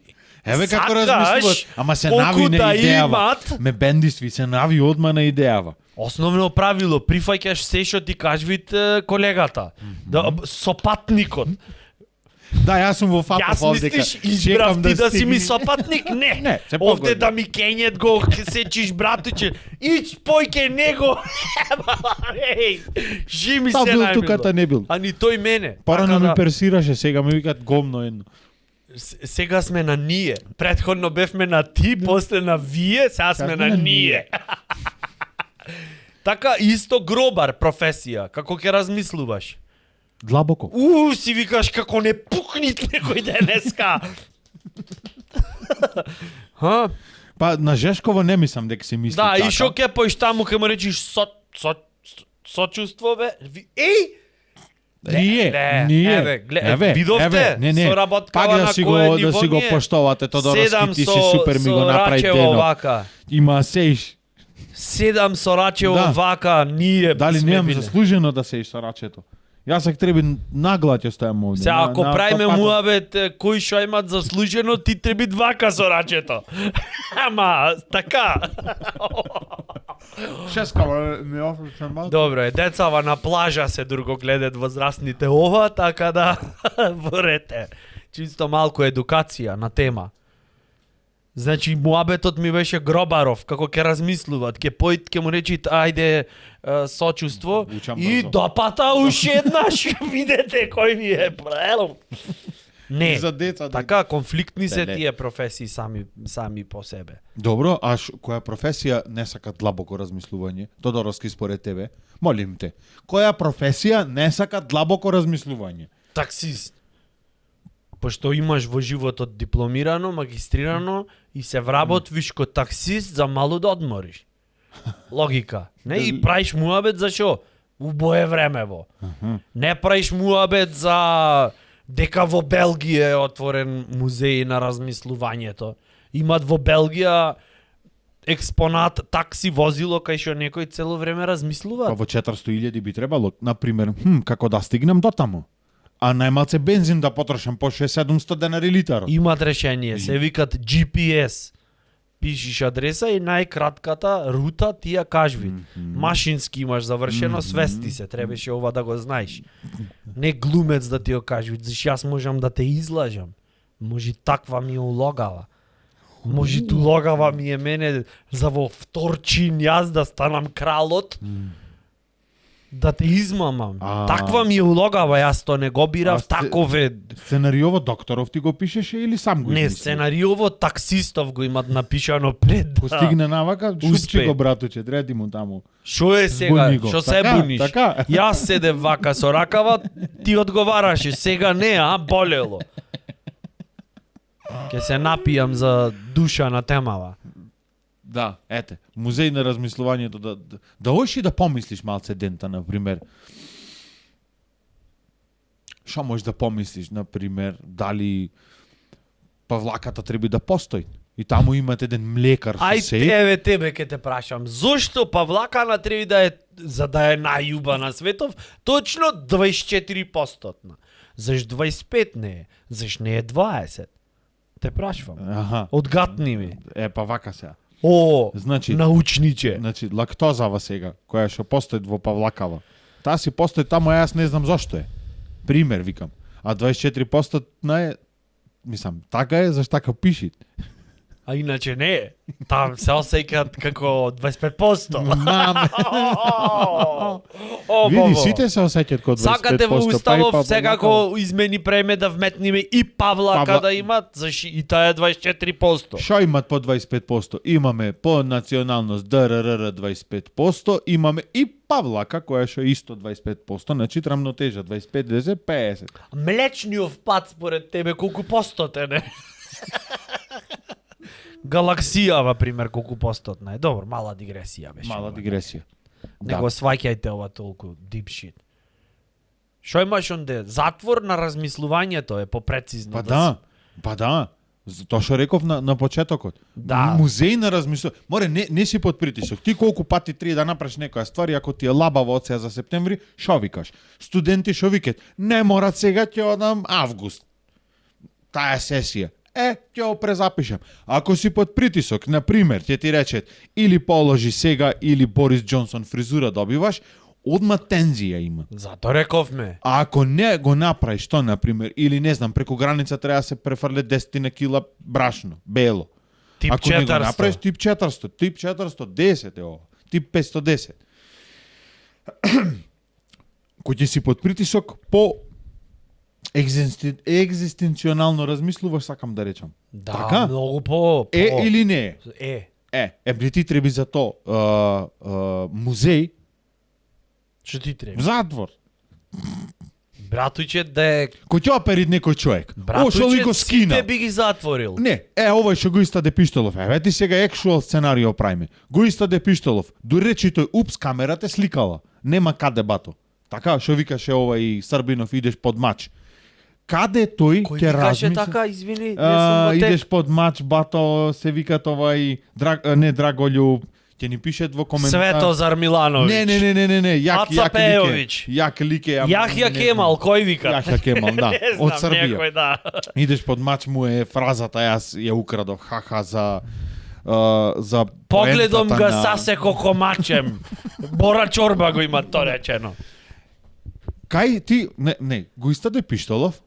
Еве како сакаш размислуват, ама се колку нави на да идејава. имат. Ме бендисви се нави одма на идејава. Основно правило, прифаќаш се што ти кажвит колегата. Да, сопатникот. Да, јас сум во ФАП Јас овде. мислиш, избрав ти да си ми сопатник? Не. Не, се Овде погоди. да ми кењет го сечиш братуче. Ич појке него. Еј, жи ми Та се бил најмило. туката не бил. А ни тој мене. Порано Така ми да, персираше, сега ми викат гомно едно. сега сме на ние. Претходно бевме на ти, после на вие, сега сме на ние. Така исто гробар професија, како ќе размислуваш? Длабоко. Си викаш како не пукнит некој денеска. Ха? Па на Жешково не мислам дека се мисли Да, така. и шо ќе поиш таму ќе му речиш сочувство бе? Ние, Еве, видовте? не. Соработкава Пак на да си го кој да си го ниво ние? поштовате Тодоровски, Седам ти си супер ми го направи Рачево дено. вака. Има сеиш. 7 со Рачево Да. вака, ние Дали сме немам биле. заслужено да сеиш со рачето? Јас ако треба наглад ќе стојам овде. Сега, ако правиме топата. муабет кој што имат заслужено, ти треба двака со Рачето. Ама, така. Шескава ми офрче малку. Добро е, децава на плажа се друго гледат возрастните ова, така да ворете. Чисто малку едукација на тема. Значи муабетот ми беше Гробаров, како ќе размислуваат, ќе појд, ќе му речи ајде сочувство Учам и брзо. допата уште еднаш, видете кој ми е прелом. Не, За деца, така конфликтни се Не. тие професии сами по себе. Добро, а која професија не сака длабоко размислување? Тодоровски според тебе, молим те. Која професија не сака длабоко размислување? Таксист. Пошто имаш во животот дипломирано, магистрирано и се вработвиш ко таксист за мало да одмориш. Логика. Не, и правиш муабет за шо? Убое времево. Не правиш муабет за дека во Белгија е отворен музеј на размислувањето. Имат во Белгија експонат такси возило кај што некој цело време Па размислува. во 400.000 би требало, например, како да стигнем до таму? А најмалце бензин да потрошам по 6-700 денари литарот. Имат решение, се викат GPS. Пишиш адреса и најкратката рута ти ја кажви. Машински имаш завршено, свести се, требаше ова да го знаеш. Не глумец да ти ја кажви, зашто јас можам да те излажам. Може таква ми е улогава. Може улогава ми е мене за во вторчин јас да станам кралот. Да те измамам. Таква ми е улогава, јас то не го бирав, таков е. Сценариово докторов ти го пишеше или сам го Не, измисли? сценариово таксистов го имат напишано пред. Ко стигне навака, шупчи Успе. го братуче, дреди му таму. Шо е сега? Збуни го. Шо се Така, буниш? така. Јас седев вака со ракава, ти одговараше, сега не, болело. Ке се напијам за душа на темава. Да, ете, музеј на размислувањето, да оиш и да помислиш малце дента, например. Што можеш да помислиш, например, дали Павлаката треба да постои? И таму имате еден млекар со Ај, сеј. еве тебе ке те прашам, зошто Павлакана треба да е, за да е најуба на светов, точно 24%? Заш 25 не е? Заш не е 20? Те прашвам. Аха. Одгатни ми. Па вака сега. О, Значи, научниче. Значи, лактозава сега, која што постои во Павлакава. Таа си постои таму, а јас не знам зошто е. Пример, викам. А 24% е, мислам, така е, зашто така пиши. А иначе не е. Там се осеќаат како 25%. Маме. О, Види, Бобо. сите се осеќаат кod 25%. Сакате во па и уставов Павлакава. сега го измени преме да вметниме и Павлака да имат, заши и таа е 24%. Шо имат по 25%? Имаме по националност ДРР 25%, имаме и Павлака, која што е исто 25%, значи рамнотежа 25, 10, 50. Млечниот пат според тебе колку постотен е? Галаксијава, пример, колку постотна е. Добро, мала дигресија беше. Мала ова. дигресија. Не го сваќајте ова толку deep shit. Шо имаш онде? Затвор на размислувањето е попрецизно. Па да. Тоа што реков на почетокот. Да. Музеј на размислување. Море, не си под притисок. Ти колку пати треба да направиш некоја ствар и ако ти е лабаво од сега за септември, шо викаш? Студенти шо викат? Не морат сега, ќе одам август. Таа сесија. Ќе го презапишам. Ако си под притисок, на пример, ќе ти речет или положи сега или Борис Џонсон фризура добиваш, одма тензија има. Зато рековме. А ако не го направиш тоа, на пример, или не знам, преку граница треба да се префрле 10 на кила брашно, бело. Тип Ако не го 400. направиш, тип 400, тип 410 е ова, тип 510. Кој ќе си под притисок, по екзистенционално размислуваш, сакам да речам. Да, Така? многу по... Или не Е. ти треби за то музеј, Што ти треба? затвор. Братујче да е... Кој ќе оперит некој човек. О, што ли го скина? сите би ги затворил. Не, овој што го истаде Пиштолов. Еве ти сега екшуал сценарио правиме. Го истаде Пиштолов. Дури речи тој, упс, камерата сликала. Нема каде бато. Така, што викаше овај Србинов, идеш под мач. Каде тој Кој ќе викаше размисли? така, извини, не сум во Идеш тек. под мач, бато, се викат овај Драголјуб, ќе ни пишет во коментар. Светозар Милановиќ. Не, Аца Пејовиќ. Јак лике. Јахја Кемал, кој вика? Јахја Кемал, да, Не од знам, Србија. некој, да. Идеш под мач, му е фразата, јас ја украдов, хаха, за Погледом поентата га на- сасеко комачем. Бора Чорба го има то речено. Кај ти, не, го истаде Пиштолов,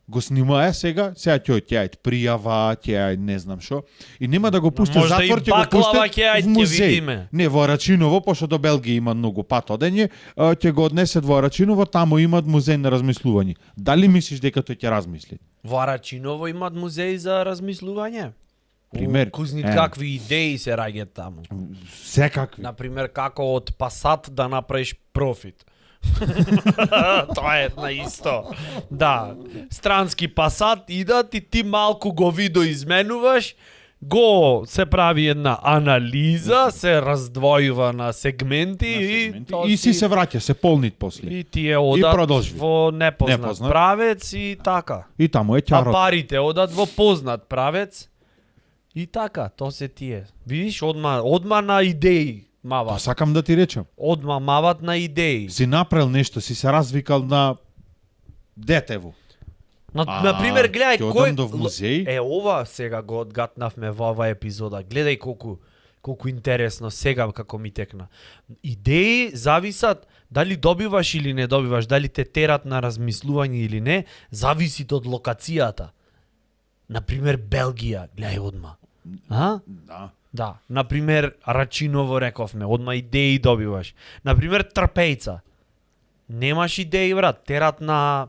го снимае сега ќе ќе пријава, ќе не знам што, и нема да го пусти Можда и затвор, ќе го баклава пусти ќе в музеј. видиме. Не, во Рачиново, пошто до Белгија има многу пат одење, ќе го однесет во Рачиново, таму имаат музеј на размислување. Дали мислиш дека тој ќе размисли? Во Рачиново имаат музеј за размислување. Пример, Кузнит е. какви идеи се раѓаат таму. Секакви. Например, како од Пасат да направиш профит. Тоа е на исто. Да, странски Пасат идат и ти малку го видоизменуваш, го се прави една анализа, се раздвојува на сегменти, И си се враќа, се полнит после. и тие одат продолжи. во непознат Непознат. правец и така. И таму е А ќарот. парите одат во познат правец и така, то се тие. Видиш, одма на идеи Тоа мават. сакам да ти речам. Одма мават на идеи. Си направил нешто, си се развикал на детево. Например, гледај ќе кој одам до музеј? ова сега го одгатнавме во оваа епизода. Гледај колку интересно сега како ми текна. Идеи зависат дали добиваш или не добиваш, дали те терат на размислување или не, зависит од локацијата. Например, Белгија, гледај одма. А? Да. Да, например, Рачиново рековме, одма идеи добиваш. Например, Трпејца. Немаш идеи, брат, терат на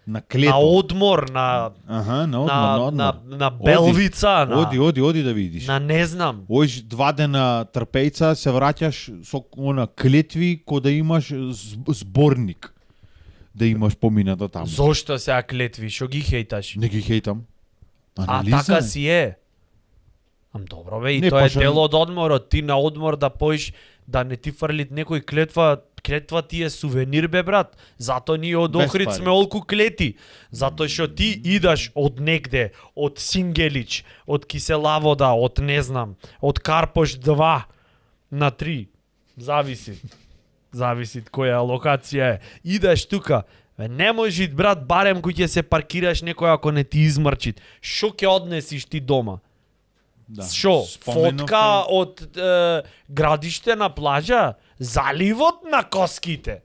На клето. одмор, на Аха, на одмор, на одмор. на Белвица, на Оди да видиш. на не знам. Оиш 2 дена Трпејца, се враќаш со она клетви ко да имаш зборник. Да имаш поминато таму. Зошто сега клетви, шо ги хейташ? Не ги хейтам. А Анализа така е. си е. Добро бе, и Не, тоа е пошто- дел од одморот. Ти на одмор да поиш, да не ти фрлит некој клетва ти е сувенир бе брат. Зато ние од Без Охрид пари. сме олку клети. Затоа што ти идаш од негде, од Сингелич, од Киселавода, од не знам, од Карпош 2 на 3. Зависи. Зависи која локација е. Идеш тука, бе, не можи брат, барем кој ќе се паркираш некој ако не ти измрчит. Шо ќе однесиш ти дома? Да. Шо? Споменов Фотка од градиште на плажа? Заливот на коските?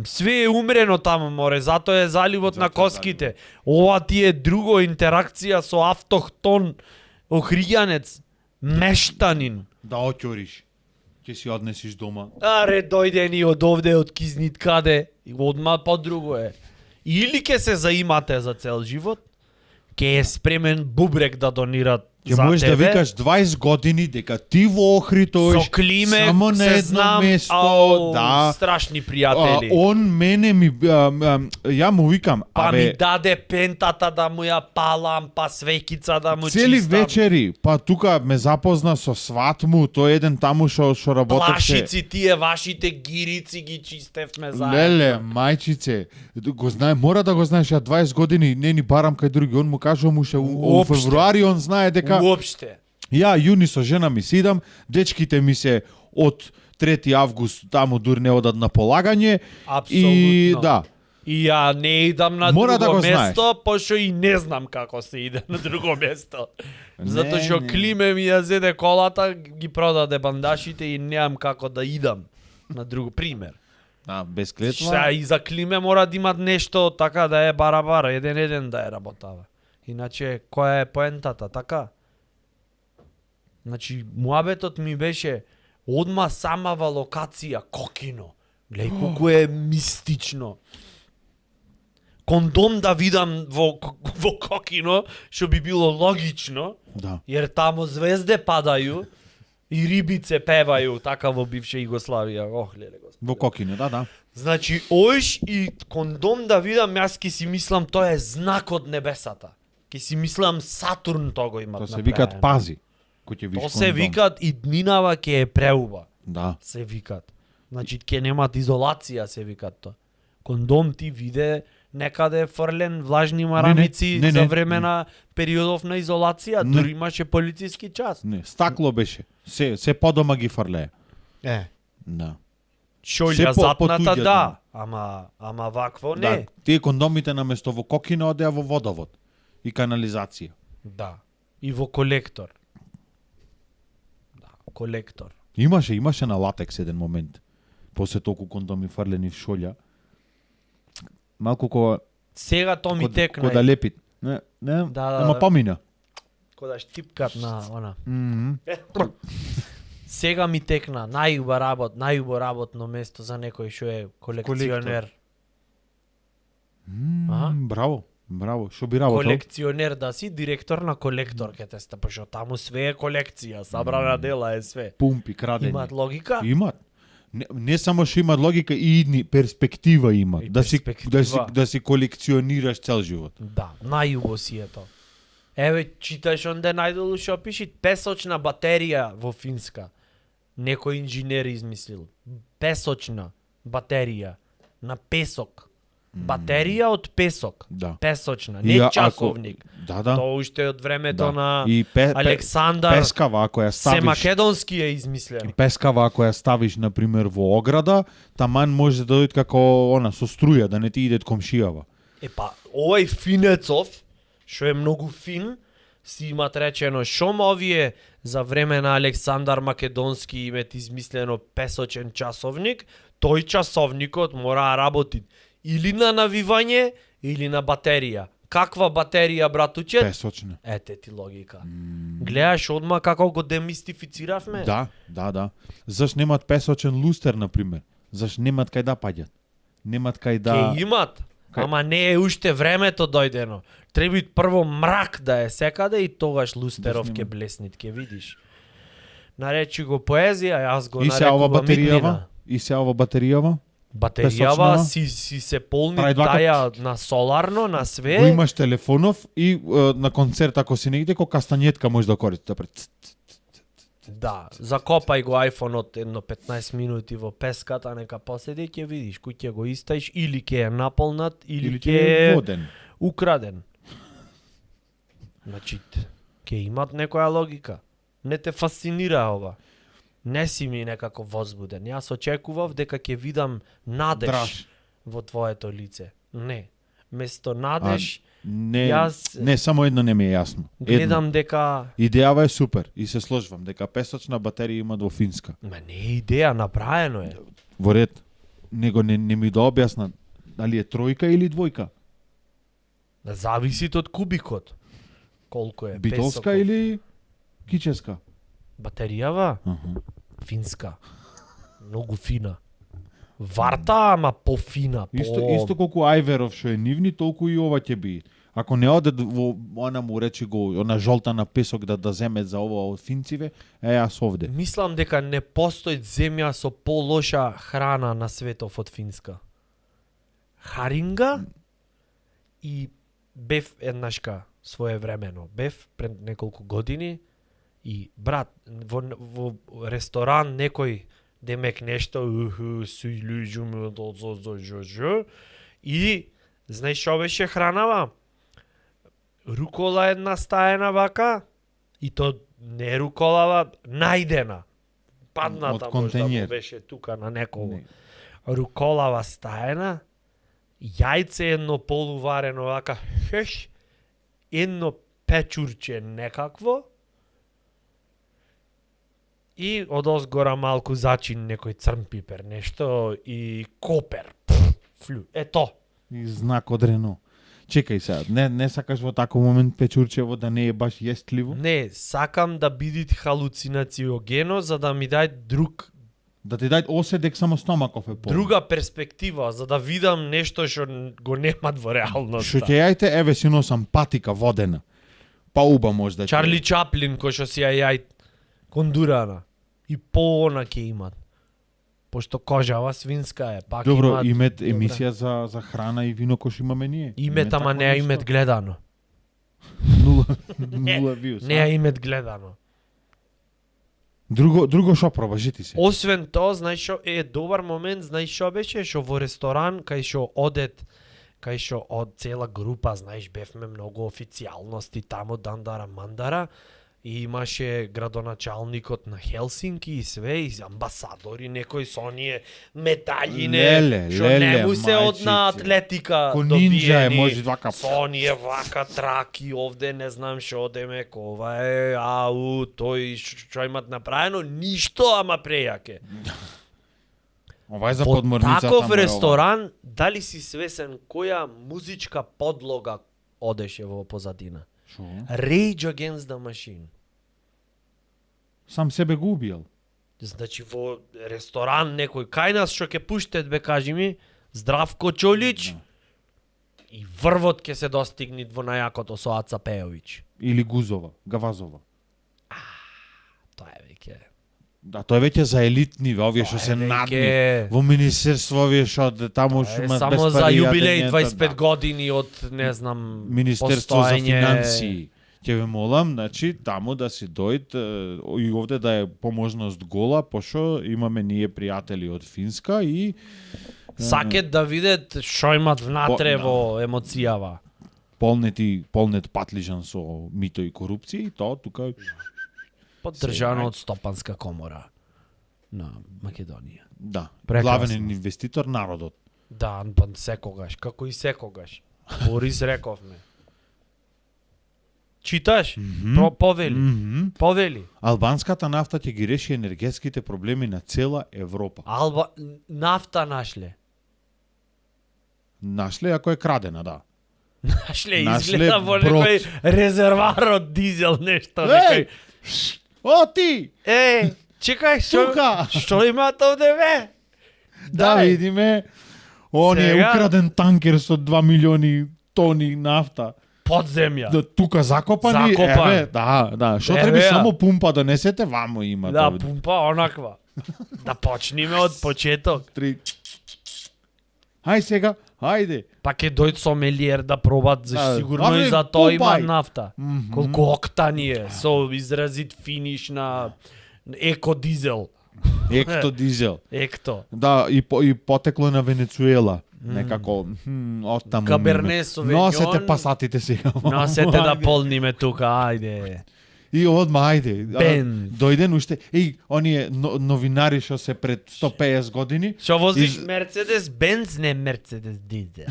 Све е умрено таму, море, затоа е заливот Затоа на е коските. Ова ти е друго интеракција со автохтон охријанец, мештанин. Да оќориш. Ќе си однесиш дома. Аре, дојде ни од овде, од Кизнит каде, и одма по друго е. Или ќе се заимате за цел живот, ќе е спремен бубрек да донират Ќе за можеш да тебе. викаш 20 години дека ти во Охрид Со оиш Климе само на се едно знам, место, да. страшни пријатели. Он мене ми ја му викам, Па ми абе, даде пентата да му ја палам, па свеќица да му цели чистам. вечери, па тука ме запозна со сват му, тој еден таму што работеше. Плашици тие вашите гирици ги чистевме заедно. Леле, мајчице, го знае, мора да го знаеш, ја 20 години не ни барам кај други, он му кажува му ше у Уопште. февруари, он знае дека Уопште. ја јуни со жена ми си идам, дечките ми се од 3 август таму дур не одат на полагање и Апсолутно. да. И ја не идам на Мора друго да го место, пошто и не знам како се иде на друго место. Затоа што не. Климе ми ја зеде колата, ги продаде бандашите и немам како да идам на друго пример. Да, без клетва. Сега и за Климе мора да имат нешто така да е бара-бара, еден да е работава. Иначе, која е поентата, така? Значи, муабетот ми беше одма самава локација, Кокино. Глеј колку е мистично. Кондом да видам во Кокино, што би било логично, Да. jer тамо звезде падају и рибице певају, така во бивша Југославија. Ох, леле господи. Во Кокине, да. Значи, оиш и кондом да видам, јас ки си мислам тоа е знак од небесата. Ки си мислам Сатурн тоа го имат Тоа се направено. викат пази. Кој ќе виш Тоа се кондом. викат и днинава ке е преуба. Да. Се викат. Значи, ке немат изолација, се викат тоа. Кондом ти виде некаде фрлен влажни марамици не, за не. време на периодов на изолација, Не. дури имаше полициски час. Не, стакло беше. Се подома ги фрлее. Е, Да. шолја Се затната, потуѓа, да. Ама вакво не. Да, тие кондомите наместо во Кокино одеа во водовод и канализација. Да. И во колектор. Да, колектор. Имаше на латекс еден момент. После толку кондоми фрлени в шолја. Малку ко Сега то ми текна. Кода лепит. Не, Да. ама помина. Кода штипкат на она. Сега ми текна најубаво работно место за некој што е колекционер. Браво. Што би работел? Колекционер да си, директор на колектор ке те стапа, што таму све е колекција, сабрана дела е све. Пумпи, крадени. Имаат логика? Имат. Не само што имат логика, и идни перспектива имат. И Да си колекционираш цел живот. Да, најубо си е тоа. Еве, читаш онде најдолу што пиши песочна батерија во Финска. Некој инженер измислил. Песочна батерија на песок. Батерија од песок. Да. Песочна, не часовник. Да. Тоа уште од времето на И Александар пескава, ако ја се ставиш... македонски е измислен. Пескава, ако ја ставиш, например, во ограда, таман може да дојде како со струја, да не ти иде комшијава. Епа, овој финецов, што е многу фин, си имат речено шом овие за време на Александар Македонски имет измислено песочен часовник, тој часовникот мора да работи или на навивање, или на батерија. Каква батерија, братуче? Песочна. Ете ти логика. Гледаш одма како го демистифициравме? Да. Заш немат песочен лустер, например? Заш немат кај да паѓат? Немат кај да... Ке имат, ама не е уште времето дојдено. Треба прво мрак да е секаде и тогаш лустеров ке блеснит, ке видиш. Наречи го поезија, јас го нарекувам митнина. И се ова батеријава? Батеријава си се полни таја на соларно, на све. Го имаш телефонов и на концерт ако си негде, кој кастанјетка може да користиш. Да, закопај го iPhone-от едно 15 минути во песката, нека поседи, ќе видиш кој ќе го истаиш, или ќе е наполнат, или ќе е воден. Украден. Значи, ќе имат некоја логика. Не те фасцинира ова. Не си ми некако возбуден. Јас очекував дека ќе видам надеж во твоето лице. Не. Место надеж, не, само едно не ми е јасно. Гледам дека... Идејава е супер и се сложвам дека песочна батерија имат во Финска. Ма не е идеја, направено е. Во ред, него не ми да објасна дали е тројка или двојка. Зависи од кубикот. Колку е битолска песоков. Или кическа? Батеријава? Финска. Многу фина. Варта, ама пофина. Исто колку Ајверов што е нивни, толку и ова ќе би. Ако не оде во она му речи го, она жолта на песок да земе за ова од финциве, јас овде. Мислам дека не постои земја со полоша храна на светов од Финска. Харинга и бев еднашка своевремено. Бев пред неколку години и брат во ресторан некој демек нешто си луѓум и знаеш што беше хранава? Рукола една стаена вака и то не руколава, најдена. Падната можда му беше тука на некого. Руколава стаена, јајце едно полуварено вака, едно печурче некакво и одозгора малку зачин некој црн пипер, нешто и копер. Флю. Ето. И знак од Рено. Чекај сега, не сакаш во таков момент печурчево да не е баш јестливо? Не, сакам да биде халуцинациогено за да ми дај друг... Да ти дај оседек само стомаков е полн. Друга перспектива, за да видам нешто што го немат во реалноста. Што ќе јајте, еве си носам патика водена. Па уба може да Чарли Чаплин, кој што си ја кондурана. И поона ќе имат. Пошто кожава свинска е, пак добро, имат емисија за храна и вино кој што имаме ние. Имет, ама не ја имет гледано. Нула виус. Не ја имет гледано. Друго шо пробаш, ти се? Освен тоа, знаеш што е добар момент, знаеш што беше, што во ресторан кај што одет, кај што од цела група, знаеш, бевме многу официјалности таму дандара мандара. И имаше градоначалникот на Хелсинки и све, и амбасадори, некои со оние медаљине, што не му се од на атлетика добиени, може вака... со оние вака траки овде, не знам што одеме, кова е, тој што имат направено, ништо, ама прејаке. Ова е за Во подморницата. таков му е ова. ресторан, дали си свесен која музичка подлога одеше во позадина? Шо? Rage Against the Machine. Сам себе го убиел. Значи во ресторан некој кај нас што ќе пуштет, бе, кажи ми, Здравко Чолич и врвот ќе се достигни во најакото со Аца Пејовиќ. Или Гузова, Гавазова. Тоа е веќе. Да, тоа е веќе за елитни, овие што Тоа е се веќе- надни. Во министерство овие што таму Е, имат само за пари, јубилеј јадењето, 25 да. години од, не знам, Министерство за постоење. финансии. Ќе ве молам, значи, таму да си дојд и овде да е поможност гола, пошто имаме ние пријатели од Финска и Сакет да видат што имат внатре да. во емоцијава. полнет патлижан со мито и корупција и тоа тука Поддржано од Стопанска комора на Македонија. да, Прекрасно. главен инвеститор народот. Да, па секогаш, како и секогаш. Борис рековме. Читаш? Повели. Повели. Албанската нафта ќе ги реши енергетските проблеми на цела Европа. Нафта нашле. Нашле ако е крадена, да. Нашле Нашле изгледа во брод. некој резервар од дизел нешто. Еј! Некој... О, ти! Чекај, Тука! што имат овде, бе? Да, Дај. видиме. Он е Сега- украден танкер со 2 милиони тони нафта. Под земја. Да, тука закопани, Закопан. еве, да. Што Еве треба ја. само пумпа донесете, вамо има. Да, пумпа онаква. Да почниме од почеток. 3. Хај сега, хајде. Па ќе дојд сомелиер да пробат, за Да, сигурно и абе, за тоа има пупај. нафта. Колку октани е, со изразит финиш на екодизел. Екто дизел. Екто. Да, и потекло на Венецуела. Некако, оттаму. Каберне Совиньон. Носете пасатите сега. Носете да Ајде. полниме тука, ајде. И одма, ајде. Бен. Дојден уште. Оние новинари што се пред 150 години. Што возиш Из- Мерцедес Бенц, не Мерцедес Дизел.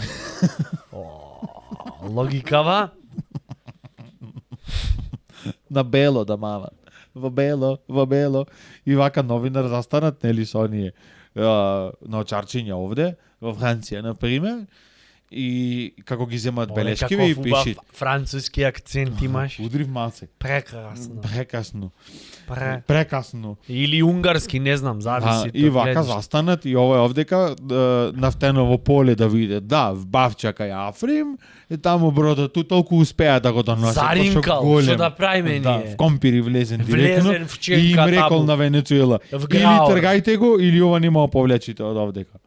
Логикава? На бело да мават. Во бело. И вака новинар застанат, нели, со оние на очарчиња овде, во Франција, например, и како ги земат белешки и пиши. Француски акцент имаш. Удрив малце. Прекрасно. Прекасно. Или унгарски, не знам, зависи. И вака застанат и ова е овдека нафтеново поле да виде. Да, в Бавча кај Африм, и таму бродот ту толку успеа да го донесат. Заринкал, што да правиме Да, ние? в компири влезен директно. Влезен в ченка И им рекол таму. на Венецуела. В Или Грауер. тргајте го, или ова нема повлечите од овдека.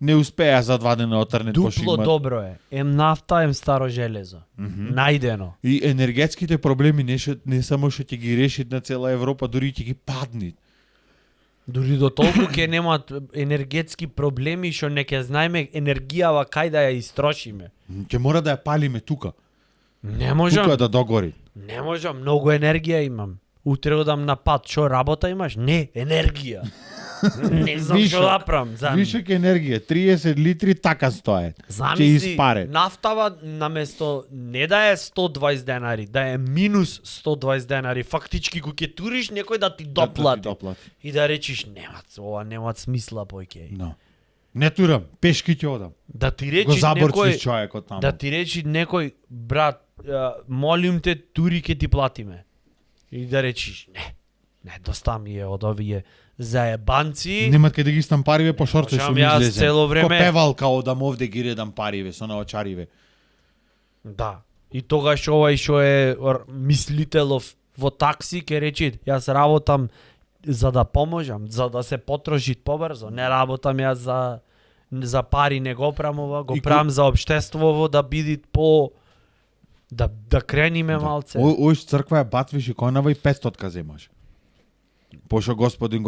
Не успеа за 2 дена отрнет Дупло добро е. Ем нафта, ем старо железо. Најдено. И енергетските проблеми не само што ќе ги решит на цела Европа, дури ќе ги паднит. Дури до толку ќе немат енергетски проблеми што не ќе знаеме енергијава кај да ја истрошиме. Ќе мора да ја палиме тука. Не можам. Тука да догори. Не можам, многу енергија имам. Утре одам на пат, што работа имаш? Не, енергија. Не знам што Вишок. да правам. Вишок енергија, 30 литри така стојат. Ќе Замисли, испаре. нафтава наместо не да е 120 денари, да е минус 120 денари, фактички го ќе туриш некој да ти доплати. И да речиш, ова немат смисла поќе. No. Не турам, пешки ќе одам. Да ти Го речи заборчиш некој, човекот таму. да ти речи некој, брат, молим те, тури ќе ти платиме. И да речиш, не, доста ми е од овие заебанци. Немат кај да ги стам париве по шорце можам што ми јас излезе. цело време. Ко певалка одам овде ги редам париве со наочариве. Да. И тогаш овај што е мислителов во такси ќе речи, јас работам за да поможам, за да се потроши побрзо, не работам јас за пари, не го правам ова, го И правам за општествово да биде по да крениме малце. Ој црква е батвиш и конава и 500 земаш. Пошо господин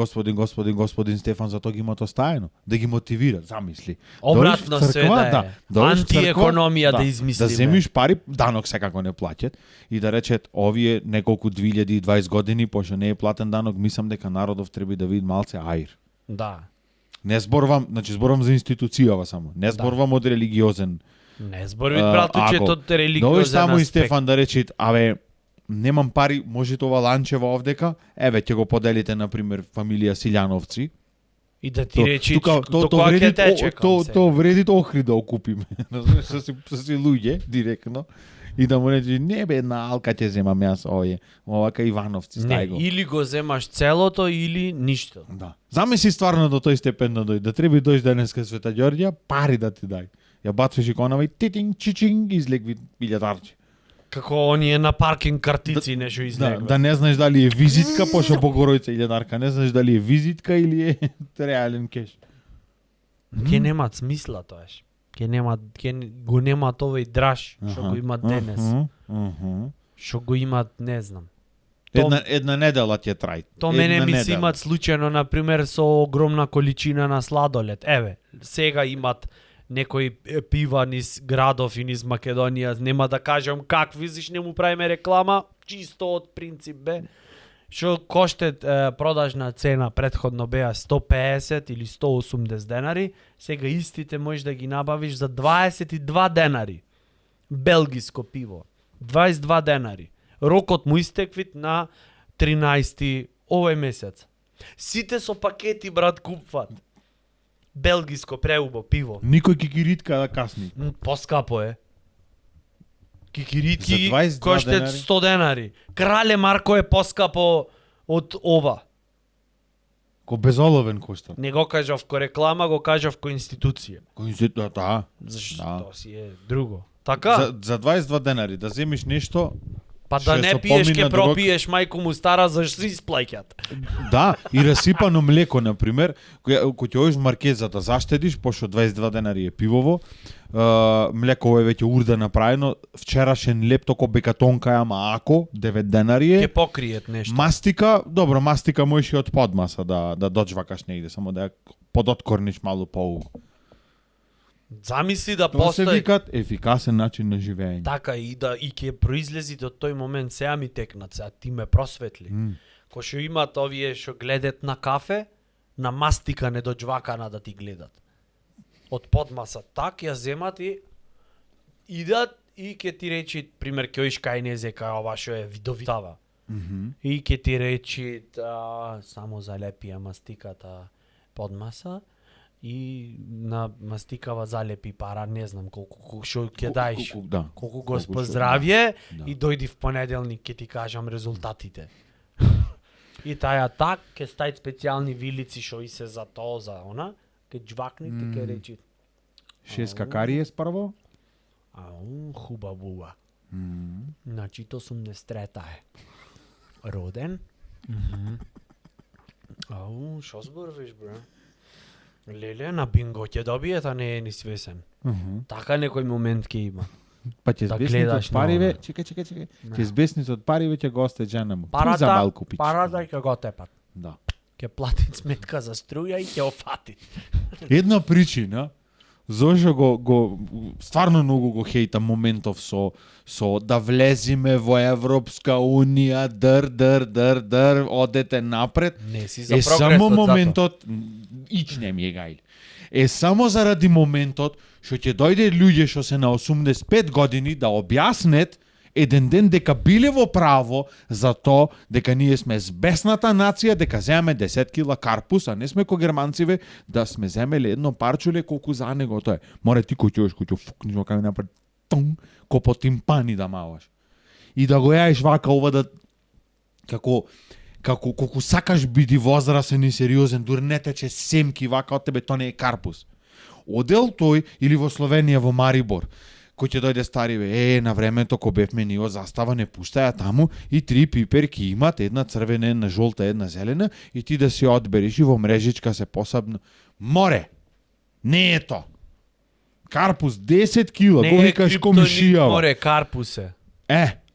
Стефан за тоа ги имат остаено, да ги мотивира, замисли. Обратно Дојдеш в се да е. дојдеш в Антиекономија да Да измислиме. земиш пари, данок секако не плаќат и да речет овие неколку 2020 години пошто не е платен данок, мислам дека народов треба да види малце аир. Да. Не зборувам, значи зборувам за институцијава само. Не зборувам од религиозен. Не зборуват братуче ако од Дојдеш религиозен таму и аспект. Стефан да речит, немам пари, можете ова ланчево овдека, еве ќе го поделите на пример фамилија Силјановци. И да ти речи Тука, до кога ќе тече. то вреди Охрид да окупиме. Знаеш, со си луѓе директно. И да му речи, не бе, една алка ќе земам јас, овака Ивановци, Не, стај го. или го земаш целото, или ништо. Да. Замисли стварно до тој степен да дојде. Да треба дојдеш денеска Света Ѓорѓа, пари да ти дај. Ја бацваш иконава и титинг, чичинг, излегви билјатарче. Како оние на паркинг картици нешто Да, излегва. да не знаеш дали е визитка, пошто Богоројца илјадарка, не знаеш дали е визитка или е реален кеш. Ке немат смисла тоаш. Ке го немат овој драж што го имат денес. Што го имат, не знам. Една недела ќе трај. То мене ми се имат случајно, например, со огромна количина на сладолед. Еве, сега имат некои пива низ градов и низ Македонија, нема да кажам какви, зиш не му правиме реклама, чисто од принцип бе. Што коште продажна цена претходно беа 150 или 180 денари, сега истите можеш да ги набавиш за 22 денари. Белгиско пиво. 22 денари. Рокот му истеквит на 13 овој месец. Сите со пакети, брат, купват. Белгиско преубо пиво. Никој кикиритка да касни. Поскапо е. Кикиритки За 22 коштат денари? 100 денари. Крале Марко е поскапо од ова. Ко безоловен кошта. Не го кажав ко реклама, го кажав ко институција. Да. Зашто Да. то си е друго. Така? За 22 денари да земиш нешто, Па што да е не со пиеш, помина ке друг- пропиеш мајку му стара, зашто си исплаќат. да, и расипано млеко на пример, кој ќе одиш в маркеза да заштедиш, пошто 22 денари е пивово. Млеко е веќе урда направено, вчерашен леп токо бекатонка ама ако 9 денари е. Ке покриет нешто. Мастика, добро, мастика можеш и од подмаса да доджвакаш негде, само да ја подоткорниш малу поуво. Замисли да Тоа се постои викат ефикасен начин на живење. така и ќе произлези од тој момент, сега ми текнат, сега ти ме просветли. Кој што имат овие што гледат на кафе, на мастика недоџвакана да ти гледат. Од подмаса так ја земат и идат и ќе ти речи, пример, ќе оиш кај незе кај ова што е видовитава. И ќе ти речи само залепија мастиката подмаса и на мастикава залепи пара, не знам колку што ќе даеш. Да. Колку Колку Господ што- здравје да. и дојди в понеделник ќе ти кажам резултатите. И таја так ќе стајат специјални вилици што и се за тоа за она, ќе џвакнете ќе речи 6 какарије спрво. хубаво. Значи 83-та е. Роден. Шо зборуваш, бре? Леле, на бинго ќе добиете, а не е ни свесен. Така некој момент ќе има. Па ќе Да збесните гледаш од на париве, она. чекај. Ќе збесните од париве ќе го осте жена му. Ти за Парата, малку пич. парата ќе го тепат. Да. Ќе плати сметка за струја и ќе офати. Една причина зошто го стварно многу го хејта моментов со да влезиме во Европска унија, др, одете напред. Не си за Е прогресот само затоа. моментот, ичне ми е гајле. Е само заради моментот што ќе дојде луѓе што се на 85 години да објаснет еден ден дека биле во право за тоа дека ние сме збесната нација, дека земаме 10 кила карпус, а не сме ко германциве да сме земеле едно парчуле колку за него тоа е. Море ти кој ќе фукниш во кај напред, тон, ко по тимпани да маваш. И да го јаеш вака ова да како колку сакаш биди возрасен и сериозен, дури не тече семки вака од тебе, тоа не е карпус. Одел тој или во Словенија во Марибор, кој ќе дојде стариве, на времето ко бевме ние од застава не пуштаја таму и 3 пиперки имат, една црвена, една жолта, една зелена и ти да си одбереш и во мрежичка се посебно. Море! Не е то. Карпус 10 кила, го викаш комшијава. Море, карпусе.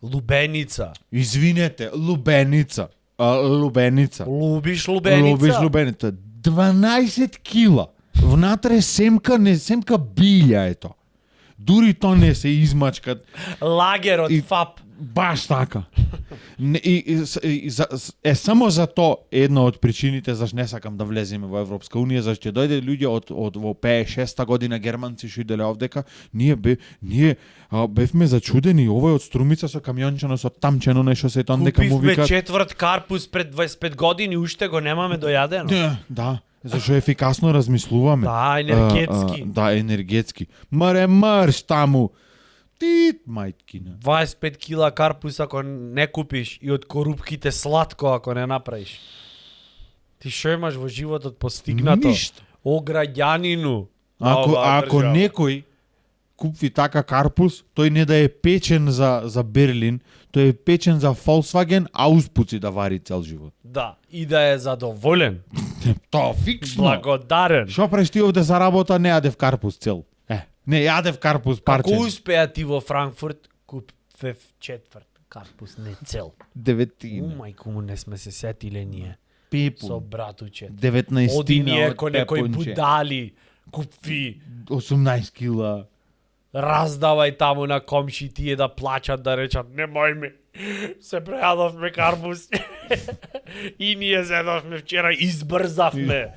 Лубеница. Извинете, лубеница. Лубеница. Лубиш лубеница? Лубиш лубеница. 12 кила. Внатре семка, не семка билја е то. Дури то не се измачкат. Лагер од И- ФАП. Баш така. Само за тоа една од причините зашто не сакам да влеземе во Европска унија, зашто ќе дојде луѓе од во 56-та година германци што иделе овдека, ние бевме зачудени, овој од Струмица со камиончено со тамчено нешто се тоа дека му Купивме викат. четврт карпус пред 25 години, уште го немаме дојадено. Да. Зашо ефикасно размислуваме. Да, енергетски. Да, енергетски. Маре марш таму. Ти мајткина. 25 кила карпус ако не купиш и од корупките сладко ако не направиш. Ти шо имаш во животот постигнато? Ништо. О граѓанину. Ако некој купи така карпус, тој не да е печен за Берлин, тој е печен за Volkswagen, а успуци да вари цел живот. Да, и да е задоволен. Тоа фиксно. Благодарен. Шо правиш ти овде за работа, не јадев карпус цел. Не јадев карпус парчен. Како успеа ти во Франкфурт, купев четврт карпус, не цел. Деветина. Мајко му не сме се сетиле ние. Пепун. Со братуче. 19 Оди ние од ко некој пепунче. будали, купи, 18 кила. раздавај таму на комши тие да плачат, да речат, немој ми, се прејадовме карпус. И ние зедовме вчера, избрзавме.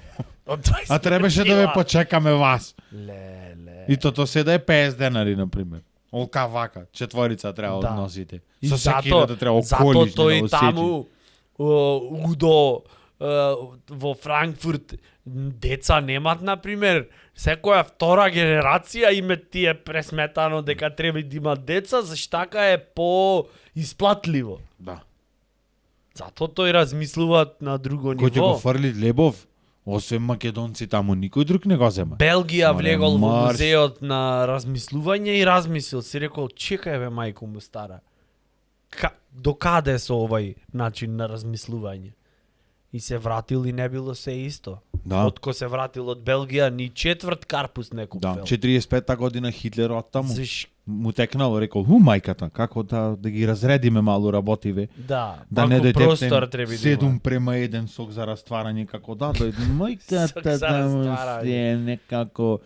Од 25 А требаше да ве кила. почекаме вас. Леле. И тото се да е 50 денари, например. Олка вака, четворица треба Да. односите. И Со зато, секирата треба зато околиш, тој да осети. таму Удо во Франкфурт деца немат, например, секоја втора генерација име ти е пресметано дека треба да имат деца, заштака е по-исплатливо. Да. Зато тој размислува на друго Кој ќе го ниво. фрли лебов, освен македонци таму, никој друг не го зема. Белгија Мале, влегол во марш. музеот на размислување и размислил, си рекол, чекај бе мајко му стара. До каде со овај начин на размислување? И се вратил и не било се исто. Да. Отко се вратил од Белгија, ни четврт карпус не Да, купил. 45-та година Хитлер од таму. Заш... Му текнало, рекол, мајката, како да ги разредиме малу работиве. Да, Да не малку дојде простор треба да има. 7:1 сок за растварање, како да дојде Сок мајката за да му растварање. се некако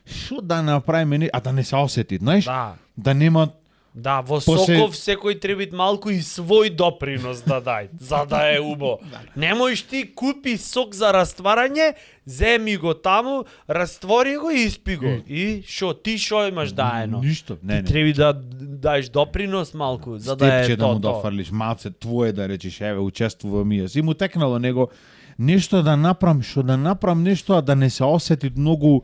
шо да направиме, а да не се осети, знаеш? Да, Да нема да, во После- соков секој треба малку и свој допринос да дај, за да е убо. Немоеш ти купи сок за растварање, земи го таму, раствори го и испи го. И шо, ти шо имаш даено? ништо, не, Ти не. треба да даеш допринос малку, за да е Степче да му тоа. дофрлиш, малце твое да речеш, еве, учествувам и јас. И му текнало него нешто да направам, што да направам нешто, а да не се осети многу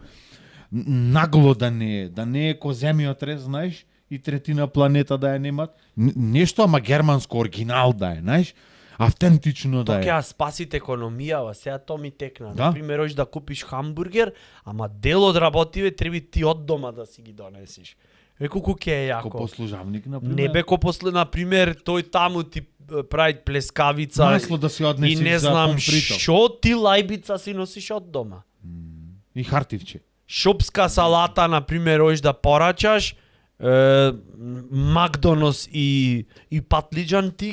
нагло да не е ко земјот рез, знаеш, и третина планета да ја немат. Нешто, ама германско оригинал да е, знаеш, автентично да Тоа е. ќе ја спасите економијава, сега тоа ми текна. Да. Например, hoиш да купиш хамбургер, ама дел од работиве треба ти од дома да си ги донесиш. Колку ќе е Ко јако. послужавник, например. Не бе ко после, например, тој таму ти прави плескавица Масло да си и однесиш не за знам помфрито. што ти лајбица си носиш од дома. И хартивче. Шопска салата, например, hoиш да порачаш, Макдонос и патлиџан ти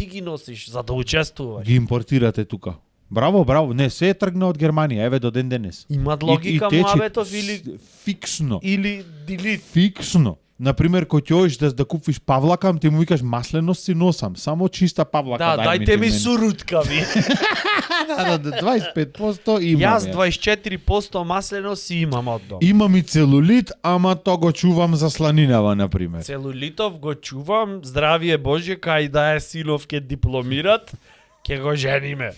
ги носиш за да учествуваш. Ги импортирате тука. Браво, браво. Не, се е тргна од Германија, еве до ден денес. Имат логика тече муабетов или фиксно. дилит. Фиксно. Например, кој ќе одиш да купиш павлакам, ти му викаш маслено си носам, само чиста павлака Да, дај дајте ми мене. сурутка ми. Да, 25% имам. Јас ја. 24% маслено си имам од дом. Имам и целулит, ама то го чувам за сланинава, например. Целулитов го чувам, здравие Божје, кај да е синов ке дипломират, ке го жениме.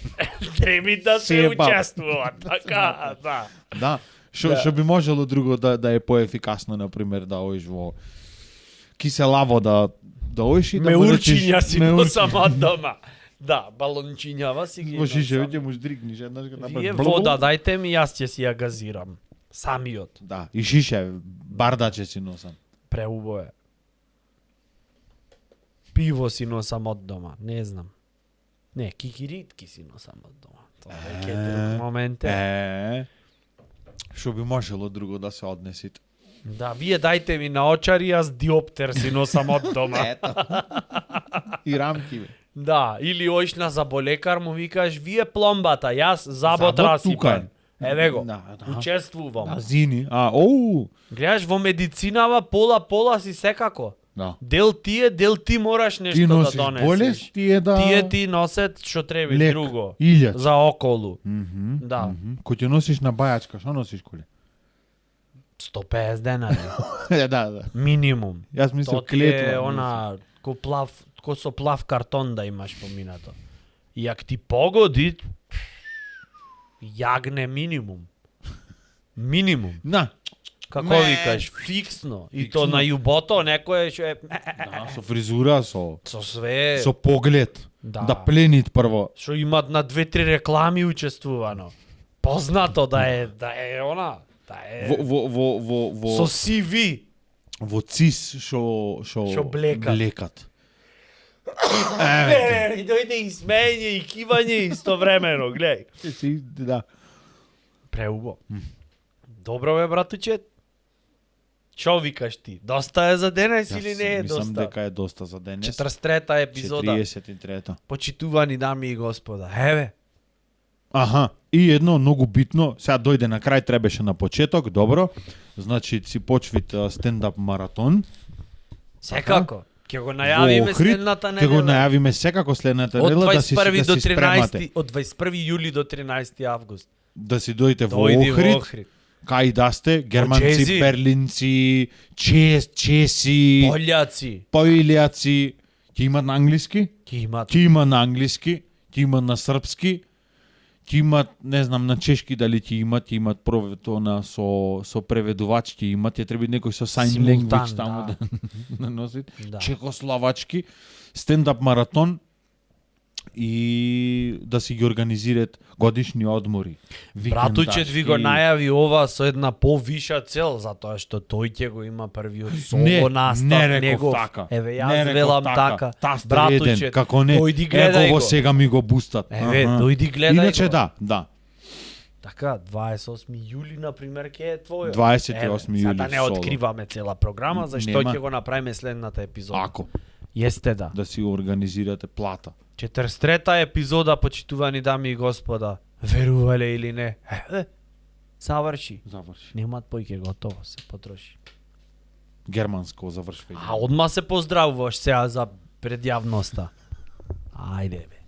Треба да се Себа. учествува, така, да. Да. Да. Што би можело друго да е поефикасно, например, да одиш во кисела вода, да одиш и да Ме му речеш... урчиња си ме носам од дома. Да, балончињава си ги Во шишеве носам. ќе му здригниш, еднаш го направиш. Вие блу. вода, дајте ми, јас ќе си ја газирам. Самиот. Да, и шише, бардаче си носам. Преубо е. Пиво си носам од дома, не знам. Не, кикиритки си носам од дома. Тоа веќе е друг момент е. Што би можело друго да се однесите? Да, вие дајте ми на очари, јас диоптер си носам од дома. Ето. И рамки, бе. Да, или оиш на заболекар, му викаш, вие пломбата, јас забот Забот расипан. тука. Еве го, Да, да. учествувам. Да, зини. Оу. Гледаш, во медицинава пола си секако. Да. Дел ти мораш нешто Ти да носиш донесеш. болест, тие да... Тие ти носет што треба лек. друго. Илјац. За околу. Мгм, Да. мгм. Кој ќе носиш на бајачка, што носиш коле? 150 денари. Да. Минимум. Јас мислам Тоа ти е клетва. она ко со плав картон да имаш поминато. И ако ти погоди, Јагне минимум. Минимум. На, Како Ме. викаш, фиксно. И Фиксно. то на јубото некој што е да, со фризура, со све. поглед, Да. да пленит прво. Што имат на 2-3 реклами учествувано. Познато да е она, да е Во со CV. во ЦИС што блекат. блекат. И дојде и смење и кивање истовремено, гледај. Да. Преубо. Добро бе, братуче. Што викаш ти? Доста е за денес или не е Мислам доста? дека е доста за денес. 43-та епизода. 43-та. Почитувани дами и господа. Еве. Аха, и едно многу битно, сега дојде на крај, требаше на почеток, добро. Значи си почвит стендап маратон. Секако. Ќе го најавиме Во Охрид, следната Ќе го недела. најавиме секако следната Од недела да си 21 до спремате. 13, од 21 јули до 13 август. Да си дојдете во Дојди Охрид, во Охрид. кај да сте, германци, Чези. берлинци, чеси, Пољаци. поилјаци, ќе имат на англиски, Ќе имат. ќе има на англиски, ќе има на српски, ќе имат, не знам, на чешки дали ќе имат провето на со преведувач ќе имат, ќе треба некој со sign Симултан, language таму да. да носит. Да. Чехословачки, стендап маратон и да си ги организират годишни одмори. Братучет ви го најави ова со една повиша цел, затоа што тој ќе го има првиот соло настав не реков негов. така. Еве Не јас реков велам така. така. Тастер Братучет, еден, како не, дојди гледај егово го. сега ми го бустат. Еве, Аха. дојди гледај Иначе го. да. Така, 28 јули, например, ќе е твојот. 28 Еве, јули Сада не соло. откриваме цела програма, зашто Нема. ќе го направиме следната епизода. Ако Јесте да. да си го организирате плата. 43-та епизода, почитувани дами и господа. Верувале или не? Заврши. Заврши. Немат појќе, готово, се потроши. Германско завршвање. А одма се поздравуваш сега за пред јавноста. Ајде бе.